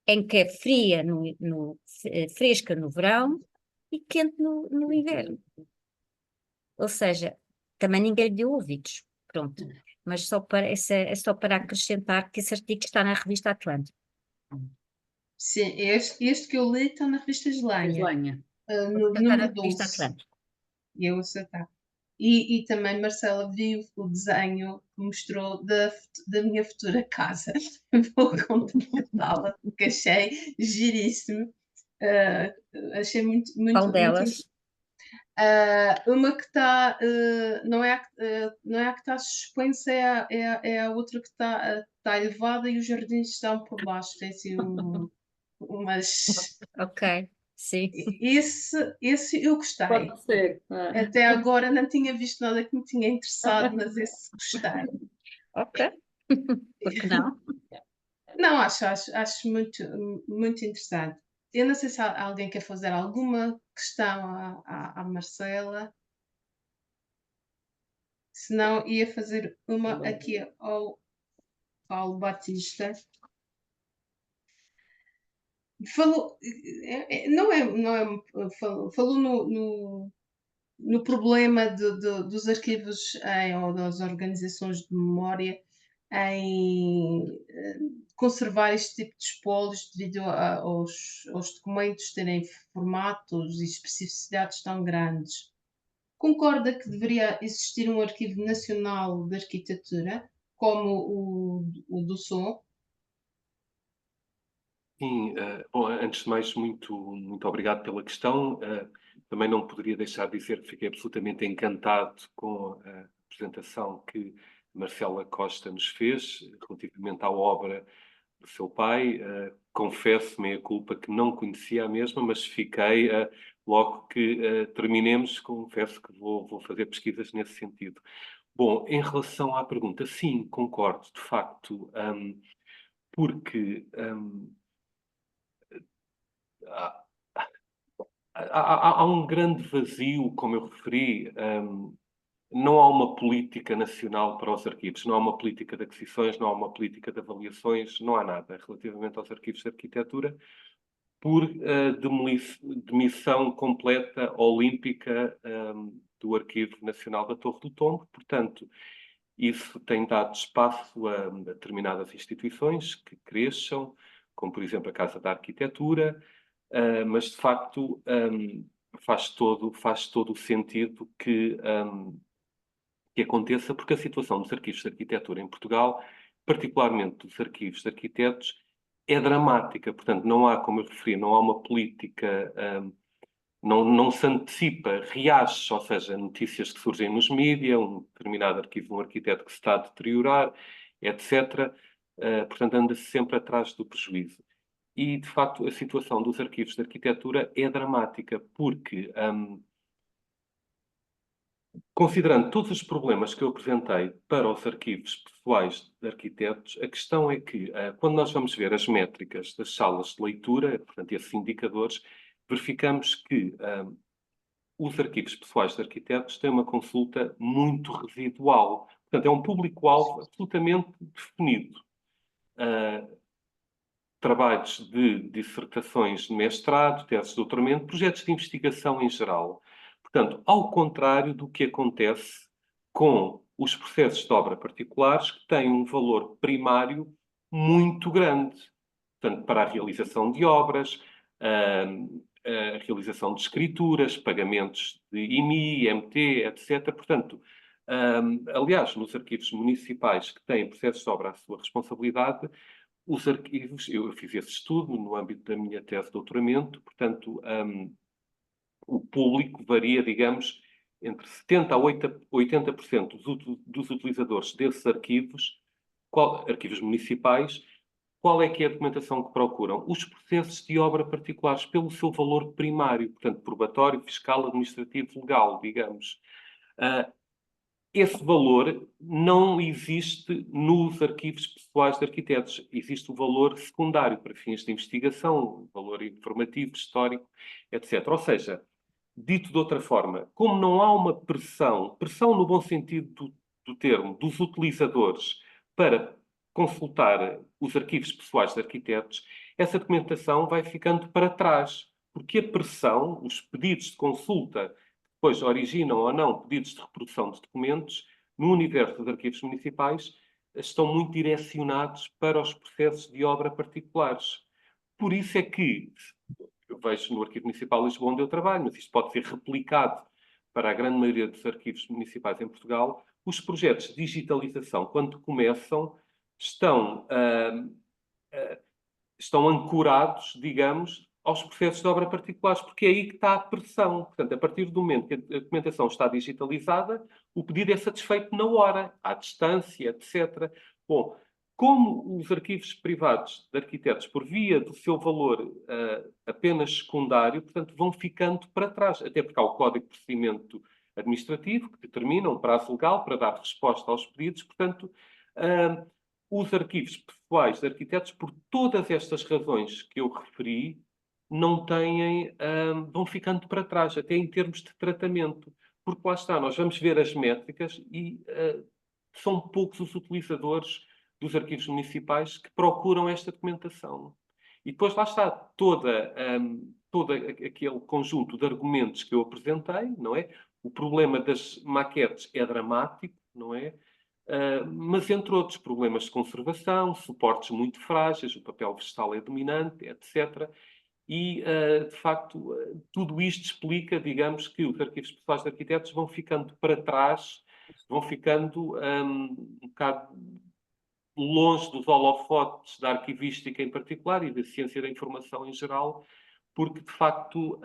em que é fria fresca no verão e quente no inverno. Ou seja, também ninguém lhe deu ouvidos. Pronto. Mas é só para acrescentar que esse artigo está na revista Atlântico. Sim, este que eu li está na revista Islândia, Lenha. no Está na número revista 12. Atlântico. E eu acertar. E também, Marcela, viu o desenho que mostrou da minha futura casa. Vou contactá-la, porque achei giríssimo. Achei muito, muito, Qual delas? uma que está, não é a que está suspensa, é a outra que está elevada e os jardins estão por baixo. Tem assim umas. Ok, sim. Esse eu gostei. Pode ser. Até agora não tinha visto nada que me tinha interessado, mas esse gostei. Ok. Por que não? Não, acho muito, muito interessante. Eu não sei se alguém quer fazer alguma questão à Marcela. Se não, ia fazer uma aqui ao Paulo Batista. Falou, falou no problema dos arquivos ou das organizações de memória em conservar este tipo de espólios devido aos documentos terem formatos e especificidades tão grandes. Concorda que deveria existir um arquivo nacional de arquitetura, como o do som? Sim, bom, antes de mais, muito, muito obrigado pela questão. Também não poderia deixar de dizer que fiquei absolutamente encantado com a apresentação que Marcela Costa nos fez relativamente à obra do seu pai. Confesso, meia culpa, que não conhecia a mesma, mas fiquei, logo que terminemos, confesso que vou fazer pesquisas nesse sentido. Bom, em relação à pergunta, sim, concordo, de facto, porque há, há um grande vazio, como eu referi. Não há uma política nacional para os arquivos, não há uma política de aquisições, não há uma política de avaliações, não há nada relativamente aos arquivos de arquitetura, por demissão completa olímpica do Arquivo Nacional da Torre do Tombo. Portanto, isso tem dado espaço a determinadas instituições que cresçam, como, por exemplo, a Casa da Arquitetura, mas, de facto, faz todo o sentido que aconteça, porque a situação dos arquivos de arquitetura em Portugal, particularmente dos arquivos de arquitetos, é dramática. Portanto, não há, como eu referi, não há uma política não se antecipa reages, ou seja, notícias que surgem nos mídias, um determinado arquivo de um arquiteto que se está a deteriorar, etc. Portanto, anda-se sempre atrás do prejuízo. E, de facto, a situação dos arquivos de arquitetura é dramática, porque, considerando todos os problemas que eu apresentei para os arquivos pessoais de arquitetos, a questão é que, quando nós vamos ver as métricas das salas de leitura, portanto, esses indicadores, verificamos que os arquivos pessoais de arquitetos têm uma consulta muito residual. Portanto, é um público-alvo absolutamente definido. Trabalhos de dissertações de mestrado, teses de doutoramento, projetos de investigação em geral. Portanto, ao contrário do que acontece com os processos de obra particulares, que têm um valor primário muito grande. Portanto, para a realização de obras, a realização de escrituras, pagamentos de IMI, IMT, etc. Portanto, aliás, nos arquivos municipais que têm processos de obra à sua responsabilidade, os arquivos, eu fiz esse estudo no âmbito da minha tese de doutoramento, portanto, o público varia, digamos, entre 70% a 80% dos utilizadores desses arquivos, arquivos municipais, qual é que é a documentação que procuram? Os processos de obra particulares, pelo seu valor primário, portanto, probatório, fiscal, administrativo, legal, digamos. Esse valor não existe nos arquivos pessoais de arquitetos. Existe o valor secundário para fins de investigação, valor informativo, histórico, etc. Ou seja, dito de outra forma, como não há uma pressão no bom sentido do termo, dos utilizadores para consultar os arquivos pessoais de arquitetos, essa documentação vai ficando para trás, porque a pressão, os pedidos de consulta, depois originam ou não pedidos de reprodução de documentos, no universo dos arquivos municipais, estão muito direcionados para os processos de obra particulares. Por isso é que, eu vejo no Arquivo Municipal de Lisboa onde eu trabalho, mas isto pode ser replicado para a grande maioria dos arquivos municipais em Portugal, os projetos de digitalização, quando começam, estão ancorados, digamos, aos processos de obra particulares, porque é aí que está a pressão. Portanto, a partir do momento que a documentação está digitalizada, o pedido é satisfeito na hora, à distância, etc. Bom, como os arquivos privados de arquitetos, por via do seu valor apenas secundário, portanto, vão ficando para trás, até porque há o Código de Procedimento Administrativo, que determina um prazo legal para dar resposta aos pedidos, portanto, os arquivos pessoais de arquitetos, por todas estas razões que eu referi, não têm, vão ficando para trás, até em termos de tratamento. Porque lá está, nós vamos ver as métricas e são poucos os utilizadores dos arquivos municipais que procuram esta documentação. E depois lá está todo aquele conjunto de argumentos que eu apresentei, não é? O problema das maquetes é dramático, não é? Mas entre outros problemas de conservação, suportes muito frágeis, o papel vegetal é dominante, etc. E, de facto, tudo isto explica, digamos, que os arquivos pessoais de arquitetos vão ficando para trás, vão ficando um bocado longe dos holofotes da arquivística em particular e da ciência da informação em geral, porque, de facto,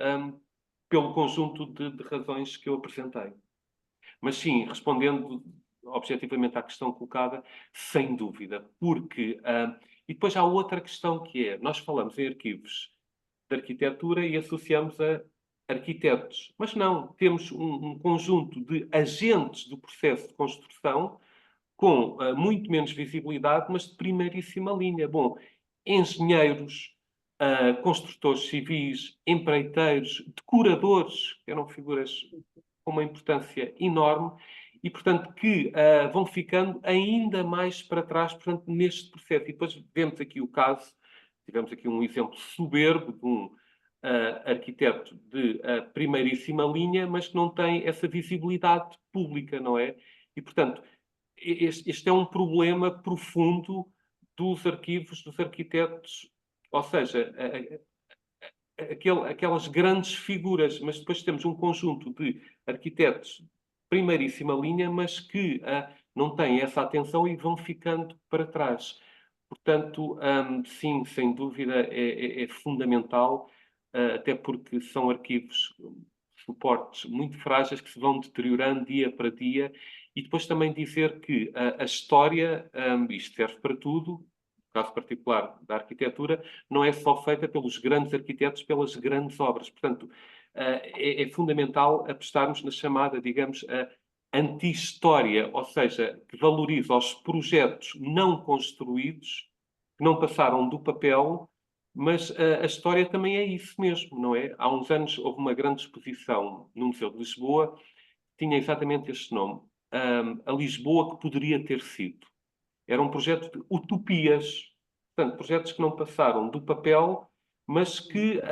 pelo conjunto de razões que eu apresentei. Mas sim, respondendo objetivamente à questão colocada, sem dúvida, porque... e depois há outra questão que é, nós falamos em arquivos de arquitetura e associamos a arquitetos. Mas não, temos um conjunto de agentes do processo de construção com muito menos visibilidade, mas de primeiríssima linha. Bom, engenheiros, construtores civis, empreiteiros, decoradores, que eram figuras com uma importância enorme e, portanto, que vão ficando ainda mais para trás, portanto, neste processo. E depois vemos aqui o caso, tivemos aqui um exemplo soberbo de um arquiteto de primeiríssima linha, mas que não tem essa visibilidade pública, não é? E, portanto, este é um problema profundo dos arquivos dos arquitetos, ou seja, aquelas grandes figuras, mas depois temos um conjunto de arquitetos de primeiríssima linha, mas que não têm essa atenção e vão ficando para trás. Portanto, sim, sem dúvida, é fundamental até porque são arquivos, suportes muito frágeis que se vão deteriorando dia para dia. E depois também dizer que a história, isto serve para tudo, no caso particular da arquitetura, não é só feita pelos grandes arquitetos, pelas grandes obras. Portanto, é fundamental apostarmos na chamada, digamos, anti-história, ou seja, que valoriza os projetos não construídos, que não passaram do papel, mas a história também é isso mesmo, não é? Há uns anos houve uma grande exposição no Museu de Lisboa, que tinha exatamente este nome, a Lisboa que poderia ter sido. Era um projeto de utopias, portanto, projetos que não passaram do papel, mas que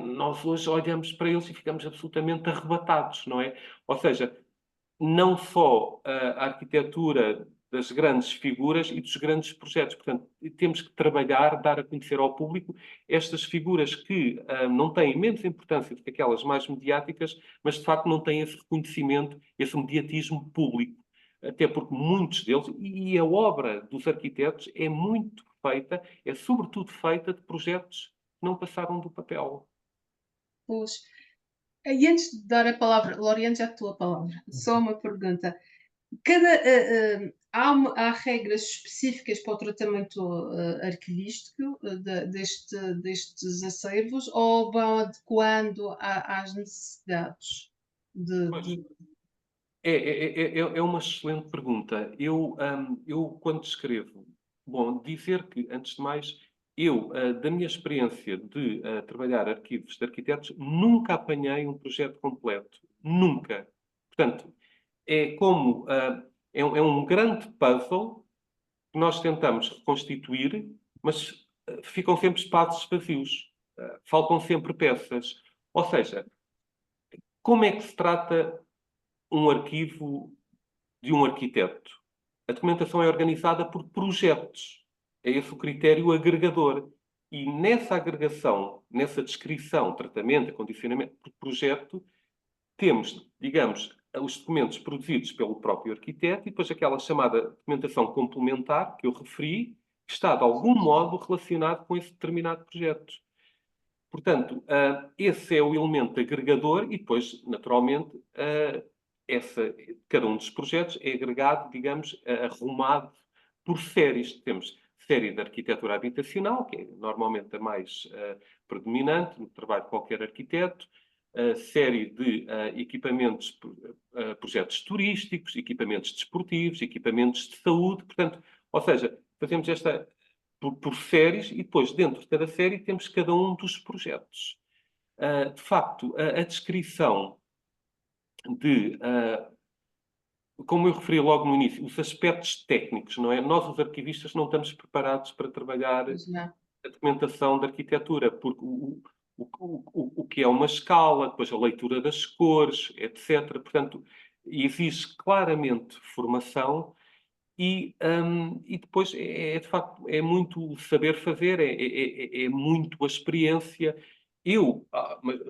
nós hoje olhamos para eles e ficamos absolutamente arrebatados, não é? Ou seja, não só a arquitetura das grandes figuras e dos grandes projetos. Portanto, temos que trabalhar, dar a conhecer ao público estas figuras que não têm menos importância do que aquelas mais mediáticas, mas de facto não têm esse reconhecimento, esse mediatismo público. Até porque muitos deles, e a obra dos arquitetos é muito feita, é sobretudo feita de projetos que não passaram do papel. Pois. E antes de dar a palavra, Loriane, já a tua palavra, só uma pergunta. Há regras específicas para o tratamento arquivístico destes acervos ou vão adequando às necessidades de... É uma excelente pergunta. Eu quando escrevo, bom, dizer que, antes de mais, da minha experiência de trabalhar arquivos de arquitetos, nunca apanhei um projeto completo. Nunca. Portanto, é como, é um grande puzzle que nós tentamos reconstituir, mas ficam sempre espaços vazios. Faltam sempre peças. Ou seja, como é que se trata um arquivo de um arquiteto? A documentação é organizada por projetos. É esse o critério agregador. E nessa agregação, nessa descrição, tratamento, acondicionamento por projeto, temos, digamos, os documentos produzidos pelo próprio arquiteto e depois aquela chamada documentação complementar que eu referi, que está de algum modo relacionado com esse determinado projeto. Portanto, esse é o elemento agregador e depois, naturalmente, cada um dos projetos é agregado, digamos, arrumado por séries. Temos série de arquitetura habitacional, que é normalmente a mais predominante no trabalho de qualquer arquiteto, série de equipamentos, projetos turísticos, equipamentos desportivos, equipamentos de saúde. Portanto, ou seja, fazemos esta por séries e depois, dentro de cada série, temos cada um dos projetos. De facto, a descrição de, como eu referi logo no início, os aspectos técnicos, não é? Nós, os arquivistas, não estamos preparados para trabalhar a documentação da arquitetura, porque o que é uma escala, depois a leitura das cores, etc. Portanto, exige claramente formação e depois, de facto, é muito saber fazer, é muito a experiência.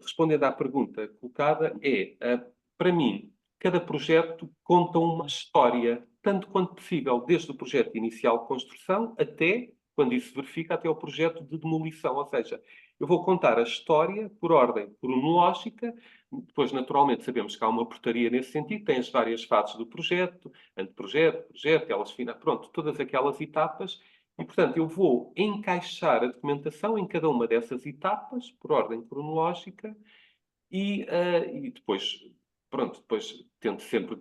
Respondendo à pergunta colocada, para mim, cada projeto conta uma história, tanto quanto possível, desde o projeto inicial de construção até, quando isso se verifica, até o projeto de demolição. Ou seja, eu vou contar a história por ordem cronológica. Depois, naturalmente, sabemos que há uma portaria nesse sentido, tem as várias fases do projeto, anteprojeto, projeto, elas finais, pronto, todas aquelas etapas. E, portanto, eu vou encaixar a documentação em cada uma dessas etapas, por ordem cronológica, e depois, pronto, depois tento sempre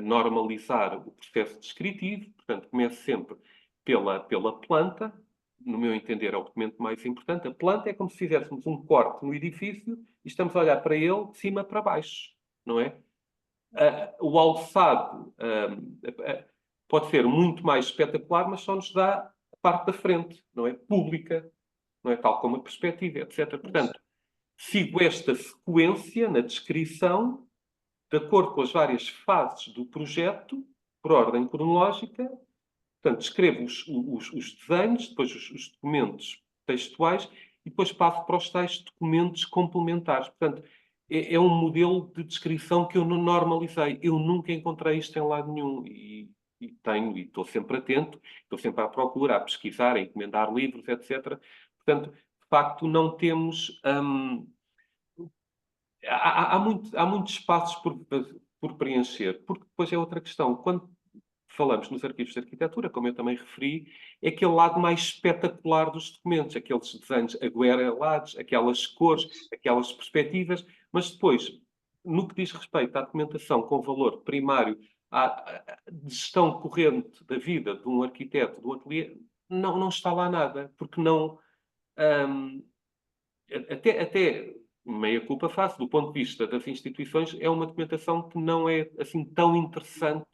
normalizar o processo descritivo, portanto, começo sempre pela planta, no meu entender é o documento mais importante. A planta é como se fizéssemos um corte no edifício e estamos a olhar para ele de cima para baixo, não é? O alçado pode ser muito mais espetacular, mas só nos dá a parte da frente, não é? Pública, não é? Tal como a perspectiva, etc. Portanto, sigo esta sequência na descrição, de acordo com as várias fases do projeto, por ordem cronológica. Portanto, escrevo os desenhos, depois os documentos textuais e depois passo para os tais documentos complementares. Portanto, é um modelo de descrição que eu não normalizei. Eu nunca encontrei isto em lado nenhum e estou sempre atento, estou sempre à procura, a pesquisar, a encomendar livros, etc. Portanto, de facto não temos... há muitos espaços por preencher, porque depois é outra questão. Quando falamos nos arquivos de arquitetura, como eu também referi, é aquele lado mais espetacular dos documentos, aqueles desenhos aguarelados, aquelas cores, aquelas perspectivas, mas depois, no que diz respeito à documentação com valor primário, à gestão corrente da vida de um arquiteto, de um ateliê, não está lá nada, porque não... até meia culpa face, do ponto de vista das instituições, é uma documentação que não é assim tão interessante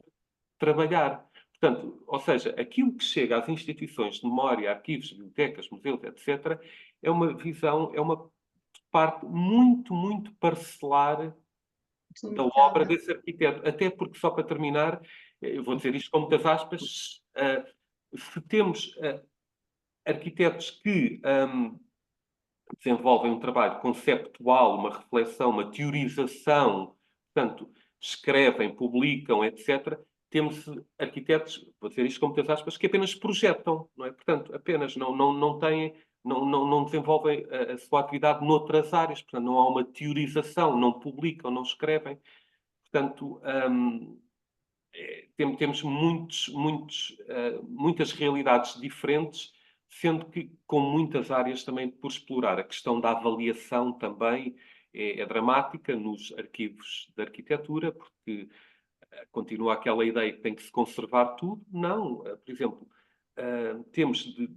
trabalhar. Portanto, ou seja, aquilo que chega às instituições de memória, arquivos, bibliotecas, museus, etc., é uma visão, é uma parte muito, muito parcelar da obra desse arquiteto. Até porque, só para terminar, eu vou dizer isto com muitas aspas, se temos arquitetos que desenvolvem um trabalho conceptual, uma reflexão, uma teorização, portanto, escrevem, publicam, etc., temos arquitetos, vou dizer isto com muitas aspas, que apenas projetam, não é? Portanto, apenas não têm, não desenvolvem a sua atividade noutras áreas, portanto, não há uma teorização, não publicam, não escrevem. Portanto, temos muitas realidades diferentes, sendo que com muitas áreas também por explorar. A questão da avaliação também é dramática nos arquivos de arquitetura, porque continua aquela ideia que tem que se conservar tudo. Não, por exemplo, temos de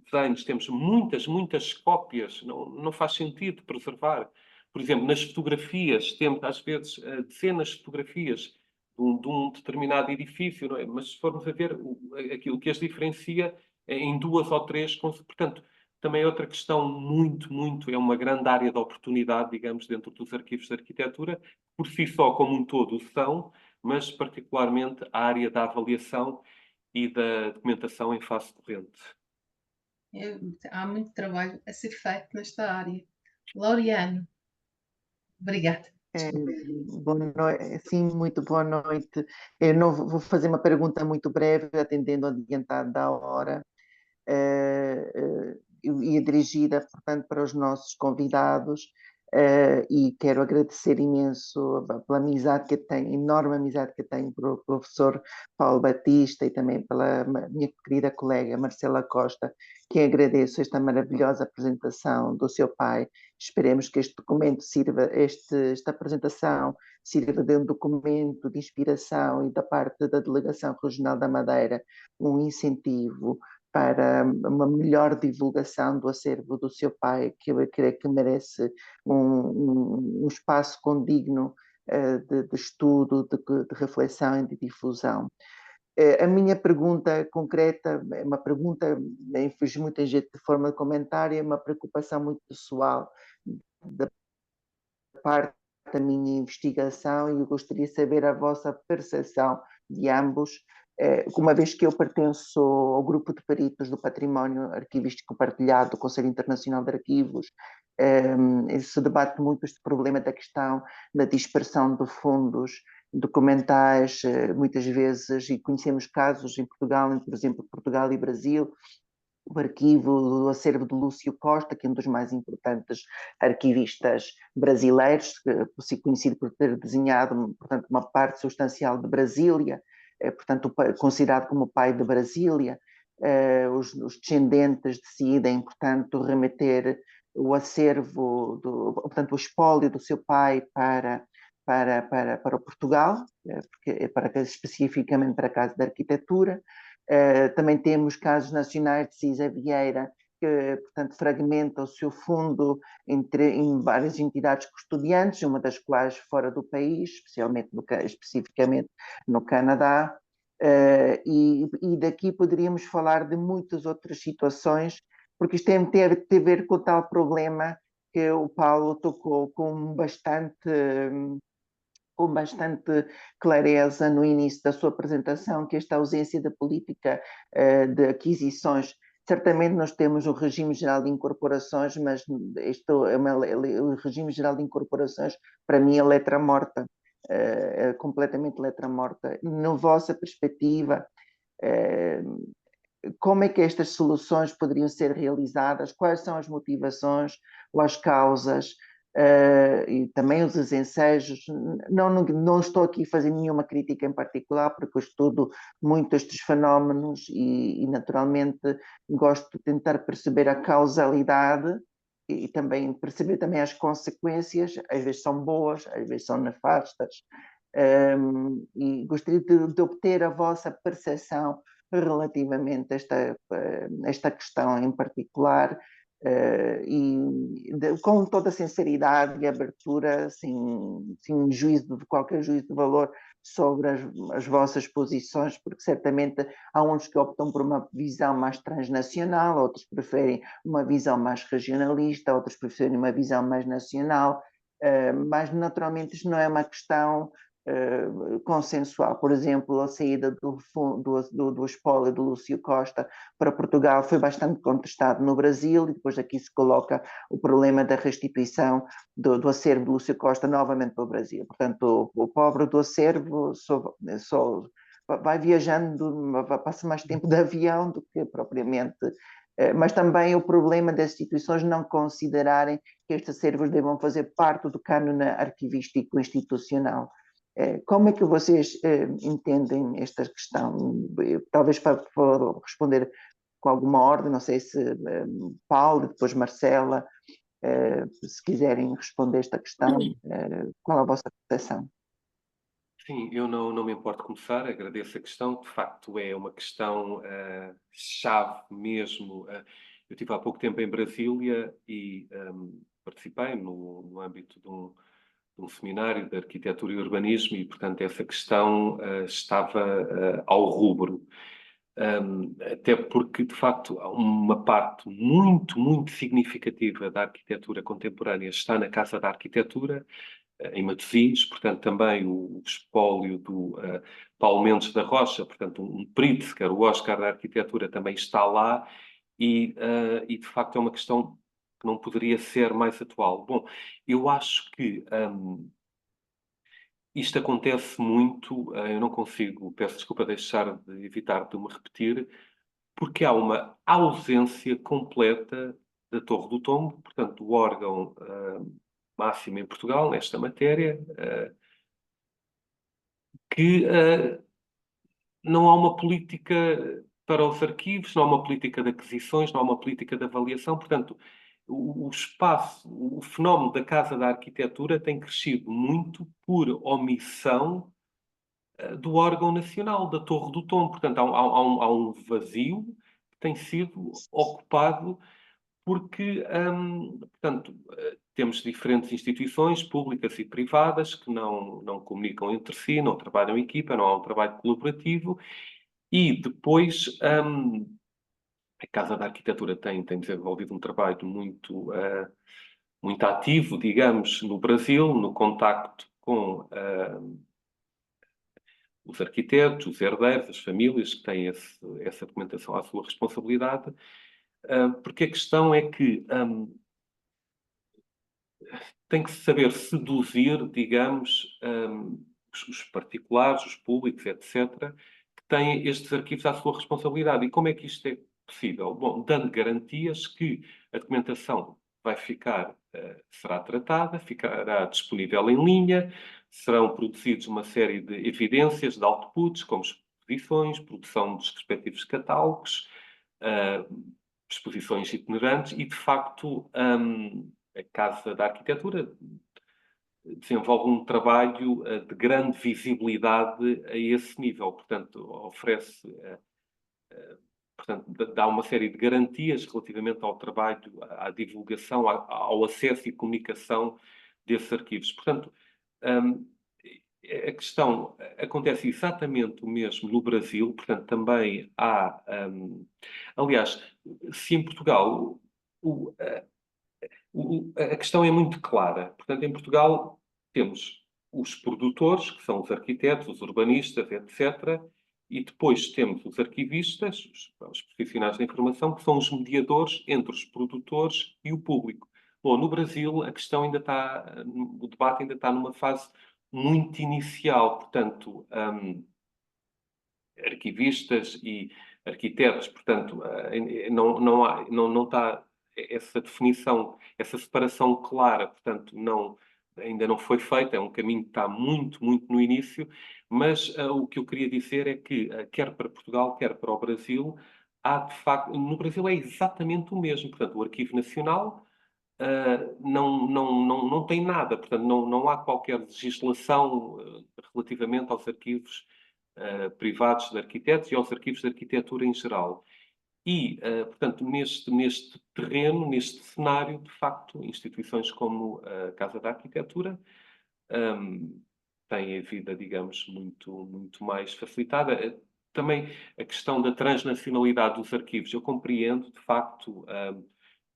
desenhos, temos muitas cópias, não faz sentido preservar. Por exemplo, nas fotografias, temos às vezes dezenas de fotografias de um determinado edifício, não é? Mas se formos a ver aquilo que as diferencia em duas ou três, portanto, também é outra questão é uma grande área de oportunidade, digamos, dentro dos arquivos de arquitetura, por si só, como um todo, são, mas particularmente a área da avaliação e da documentação em face corrente. Há muito trabalho a ser feito nesta área. Laureano, obrigada. Boa noite, sim, muito boa noite. Eu não vou fazer uma pergunta muito breve, atendendo ao adiantado da hora, e dirigida, portanto, para os nossos convidados, e quero agradecer imenso pela amizade que eu tenho, enorme amizade que eu tenho pelo professor Paulo Batista e também pela minha querida colega Marcela Costa, que agradeço esta maravilhosa apresentação do seu pai. Esperemos que este documento sirva, esta apresentação sirva de um documento de inspiração e da parte da Delegação Regional da Madeira, um incentivo para uma melhor divulgação do acervo do seu pai, que eu creio que merece um espaço condigno de estudo, de reflexão e de difusão. A minha pergunta concreta, é uma pergunta, fiz muita gente de forma de comentário, é uma preocupação muito pessoal da parte da minha investigação, e eu gostaria de saber a vossa percepção de ambos, uma vez que eu pertenço ao grupo de peritos do património arquivístico partilhado do Conselho Internacional de Arquivos. Se debate muito este problema da questão da dispersão de fundos documentais, muitas vezes, e conhecemos casos em Portugal, por exemplo, Portugal e Brasil, o arquivo do acervo de Lúcio Costa, que é um dos mais importantes arquivistas brasileiros, conhecido por ter desenhado, portanto, uma parte substancial de Brasília, portanto, considerado como o pai de Brasília. Os descendentes decidem, portanto, remeter o acervo, portanto, o espólio do seu pai para o Portugal, especificamente para a Casa da Arquitetura. Também temos casos nacionais de Cisa Vieira, que, portanto, fragmenta o seu fundo em várias entidades custodiantes, uma das quais fora do país, especificamente no Canadá, e daqui poderíamos falar de muitas outras situações, porque isto tem a ver com o tal problema que o Paulo tocou com bastante clareza no início da sua apresentação, que esta ausência da política de aquisições. Certamente nós temos o regime geral de incorporações, mas o regime geral de incorporações, para mim, é letra morta, é completamente letra morta. Na vossa perspectiva, como é que estas soluções poderiam ser realizadas, quais são as motivações ou as causas, e também os ensejos. Não estou aqui a fazer nenhuma crítica em particular, porque eu estudo muito estes fenómenos e naturalmente gosto de tentar perceber a causalidade e também perceber também as consequências, às vezes são boas, às vezes são nefastas, e gostaria de obter a vossa percepção relativamente a esta questão em particular, com toda a sinceridade e abertura, sem qualquer juízo de valor sobre as vossas posições, porque certamente há uns que optam por uma visão mais transnacional, outros preferem uma visão mais regionalista, outros preferem uma visão mais nacional, mas naturalmente isto não é uma questão consensual. Por exemplo, a saída do espólio do Lúcio Costa para Portugal foi bastante contestado no Brasil, e depois aqui se coloca o problema da restituição do acervo do Lúcio Costa novamente para o Brasil. Portanto, o pobre do acervo só vai viajando, passa mais tempo de avião do que propriamente. Mas também o problema das instituições não considerarem que estes acervos devam fazer parte do cânone arquivístico institucional. Como é que vocês entendem esta questão? Talvez para responder com alguma ordem, não sei se Paulo, depois Marcela, se quiserem responder esta questão, qual a vossa percepção? Sim, eu não me importo de começar, agradeço a questão, de facto é uma questão chave mesmo. Eu estive há pouco tempo em Brasília e participei no âmbito de um seminário de arquitetura e urbanismo e, portanto, essa questão estava ao rubro. Até porque, de facto, uma parte muito, muito significativa da arquitetura contemporânea está na Casa da Arquitetura, em Matosinhos, portanto, também o espólio do Paulo Mendes da Rocha, portanto, um Pritzker, o Oscar da Arquitetura, também está lá e, de facto, é uma questão que não poderia ser mais atual. Bom, eu acho que isto acontece muito, eu não consigo, peço desculpa, evitar de me repetir, porque há uma ausência completa da Torre do Tombo, portanto, do órgão máximo em Portugal, nesta matéria, que não há uma política para os arquivos, não há uma política de aquisições, não há uma política de avaliação. Portanto, o espaço, o fenómeno da Casa da Arquitetura tem crescido muito por omissão do órgão nacional, da Torre do Tombo. Portanto, há um vazio que tem sido ocupado porque, portanto, temos diferentes instituições públicas e privadas que não comunicam entre si, não trabalham em equipa, não há um trabalho colaborativo e depois a Casa da Arquitetura tem desenvolvido um trabalho muito, muito ativo, digamos, no Brasil, no contacto com os arquitetos, os herdeiros, as famílias que têm essa documentação à sua responsabilidade, porque a questão é que tem que se saber seduzir, digamos, os particulares, os públicos, etc., que têm estes arquivos à sua responsabilidade. E como é que isto é possível? Bom, dando garantias que a documentação vai ficar, será tratada, ficará disponível em linha, serão produzidos uma série de evidências, de outputs, como exposições, produção dos respectivos catálogos, exposições itinerantes e, de facto, a Casa da Arquitetura desenvolve um trabalho de grande visibilidade a esse nível. Portanto, oferece, portanto, dá uma série de garantias relativamente ao trabalho, à divulgação, ao acesso e comunicação desses arquivos. Portanto, a questão acontece exatamente o mesmo no Brasil, portanto, também há... aliás, se em Portugal... a questão é muito clara. Portanto, em Portugal temos os produtores, que são os arquitetos, os urbanistas, etc. E depois temos os arquivistas, os profissionais da informação, que são os mediadores entre os produtores e o público. Bom, no Brasil a questão ainda está, o debate ainda está numa fase muito inicial. Portanto, arquivistas e arquitetos, portanto, não está essa definição, essa separação clara, portanto, ainda não foi feita, é um caminho que está muito, muito no início, mas o que eu queria dizer é que, quer para Portugal, quer para o Brasil, há de facto, no Brasil é exatamente o mesmo, portanto, o Arquivo Nacional não tem nada, portanto, não há qualquer legislação relativamente aos arquivos privados de arquitetos e aos arquivos de arquitetura em geral. E, portanto, neste terreno, neste cenário, de facto, instituições como a Casa da Arquitetura têm a vida, digamos, muito mais facilitada. Também a questão da transnacionalidade dos arquivos, eu compreendo, de facto,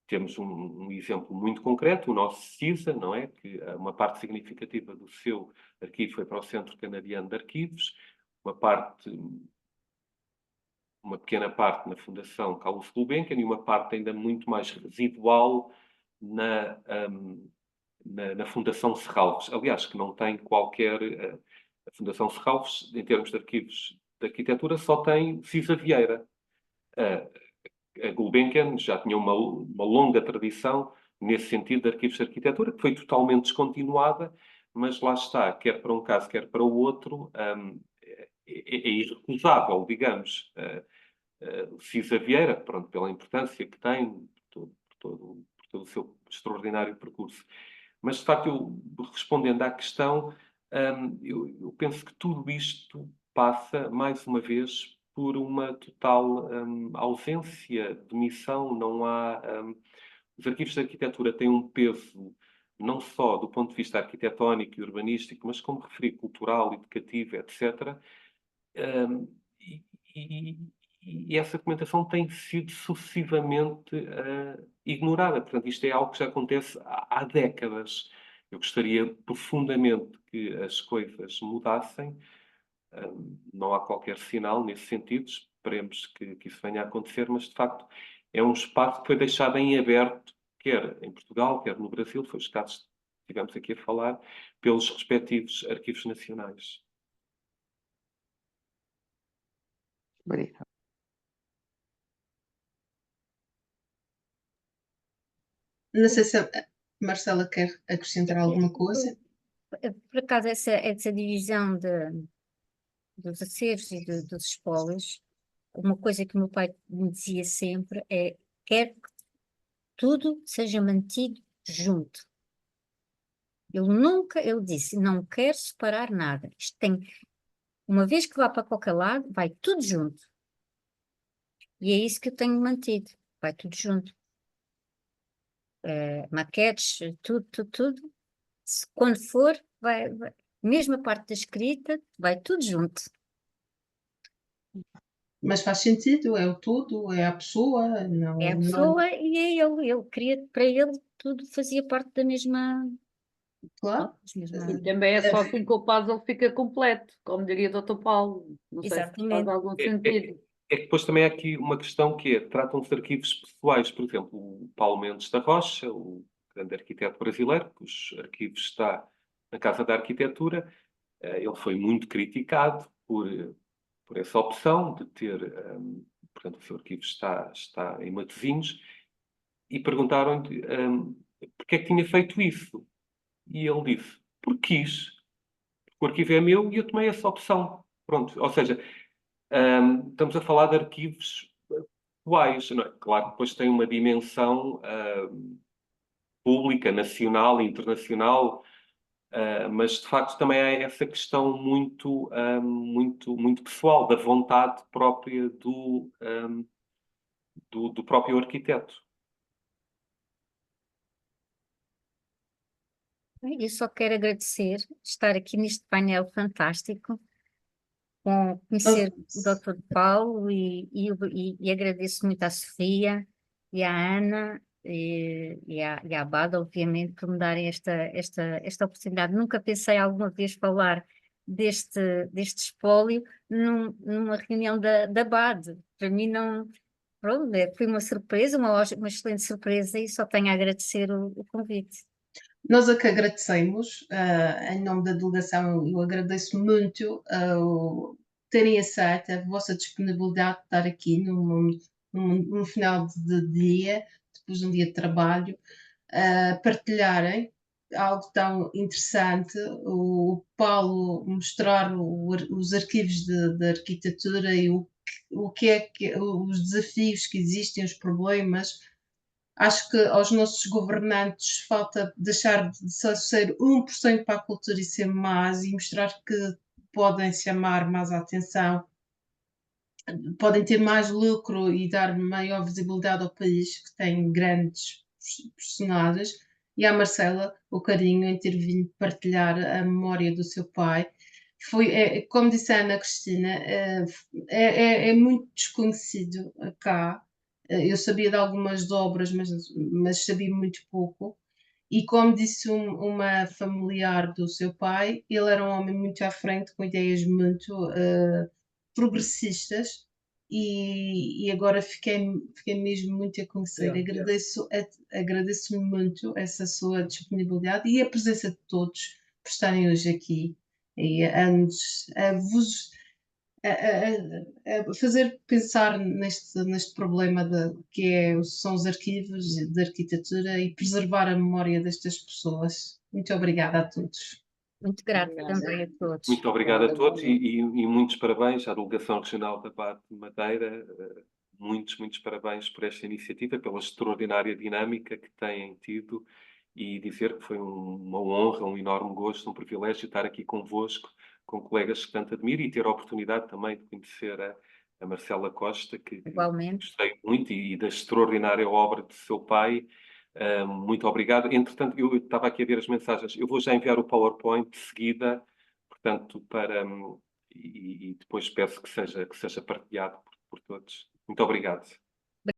temos um exemplo muito concreto, o nosso CISA, não é? Que uma parte significativa do seu arquivo foi para o Centro Canadiano de Arquivos, uma pequena parte na Fundação Carlos Gulbenkian e uma parte ainda muito mais residual na Fundação Serralves. Aliás, que não tem qualquer... a Fundação Serralves, em termos de arquivos de arquitetura, só tem Cisa Vieira. A Gulbenkian já tinha uma longa tradição nesse sentido de arquivos de arquitetura, que foi totalmente descontinuada, mas lá está, quer para um caso, quer para o outro, é irrecusável, digamos. O Cisa Vieira, pronto, pela importância que tem, por todo o seu extraordinário percurso. Mas, de facto, respondendo à questão, eu penso que tudo isto passa, mais uma vez, por uma total ausência de missão. Não há... os arquivos de arquitetura têm um peso, não só do ponto de vista arquitetónico e urbanístico, mas, como referi, cultural, educativo, etc. E essa documentação tem sido sucessivamente ignorada. Portanto, isto é algo que já acontece há décadas. Eu gostaria profundamente que as coisas mudassem. Não há qualquer sinal nesse sentido. Esperemos que isso venha a acontecer, mas, de facto, é um espaço que foi deixado em aberto, quer em Portugal, quer no Brasil. Foi os casos que estivemos aqui a falar, pelos respectivos arquivos nacionais. Obrigado. Não sei se a Marcela quer acrescentar alguma coisa. Por acaso, essa divisão dos acervos e dos espólios, uma coisa que o meu pai me dizia sempre é: quer que tudo seja mantido junto. Ele disse, não quero separar nada. Isto uma vez que vá para qualquer lado, vai tudo junto. E é isso que eu tenho mantido, vai tudo junto. Maquetes, tudo. Quando for, vai, mesmo a parte da escrita, vai tudo junto. Mas faz sentido, é o tudo, é a pessoa. Não, É a não... pessoa e é ele. Ele queria, para ele, tudo fazia parte da mesma... Claro. E também é só assim que o puzzle fica completo, como diria o Dr. Paulo. Não sei se faz Exatamente. algum sentido. É que depois também há aqui uma questão que é, tratam-se de arquivos pessoais. Por exemplo, o Paulo Mendes da Rocha, o grande arquiteto brasileiro, cujos arquivos está na Casa da Arquitetura, ele foi muito criticado por essa opção de ter, portanto, o seu arquivo está em Matosinhos, e perguntaram-lhe porque é que tinha feito isso. E ele disse, porque quis. O arquivo é meu e eu tomei essa opção. Pronto, ou seja, estamos a falar de arquivos pessoais, não é? Claro que depois tem uma dimensão pública, nacional, internacional, mas de facto também há essa questão muito pessoal, da vontade própria do próprio arquiteto. Eu só quero agradecer estar aqui neste painel fantástico, com conhecer o Dr. Paulo e agradeço muito à Sofia e à Ana e à Bada, obviamente, por me darem esta oportunidade. Nunca pensei alguma vez falar deste espólio numa reunião da BAD. Para mim não... Pronto, foi uma surpresa, uma excelente surpresa, e só tenho a agradecer o convite. Nós é que agradecemos, em nome da delegação, eu agradeço muito terem aceito a vossa disponibilidade de estar aqui no final de dia, depois de um dia de trabalho, partilharem algo tão interessante. O Paulo mostrar os arquivos de arquitetura e o que é os desafios que existem, os problemas. Acho que aos nossos governantes falta deixar de só ser 1% para a cultura e ser mais, e mostrar que podem chamar mais a atenção, podem ter mais lucro e dar maior visibilidade ao país, que tem grandes personagens. E à Marcela, o carinho em ter vindo partilhar a memória do seu pai. Como disse a Ana Cristina, é muito desconhecido cá. Eu sabia de algumas obras, mas sabia muito pouco. E como disse uma familiar do seu pai, ele era um homem muito à frente, com ideias muito progressistas, e agora fiquei mesmo muito a conhecer. Agradeço muito essa sua disponibilidade e a presença de todos por estarem hoje aqui e a vos a fazer pensar neste problema que são os arquivos de arquitetura e preservar a memória destas pessoas. Muito obrigada a todos. Muito grata Obrigada. também a todos. Muito obrigado a todos e muitos parabéns à Delegação Regional da BAT de Madeira. Muitos parabéns por esta iniciativa, pela extraordinária dinâmica que têm tido, e dizer que foi uma honra, um enorme gosto, um privilégio estar aqui convosco, com colegas que tanto admiro, e ter a oportunidade também de conhecer a Marcela Costa, que Igualmente. gostei muito, e da extraordinária obra de seu pai. Muito obrigado. Entretanto, eu estava aqui a ver as mensagens. Eu vou já enviar o PowerPoint de seguida, portanto, e depois peço que seja partilhado por todos. Muito obrigado.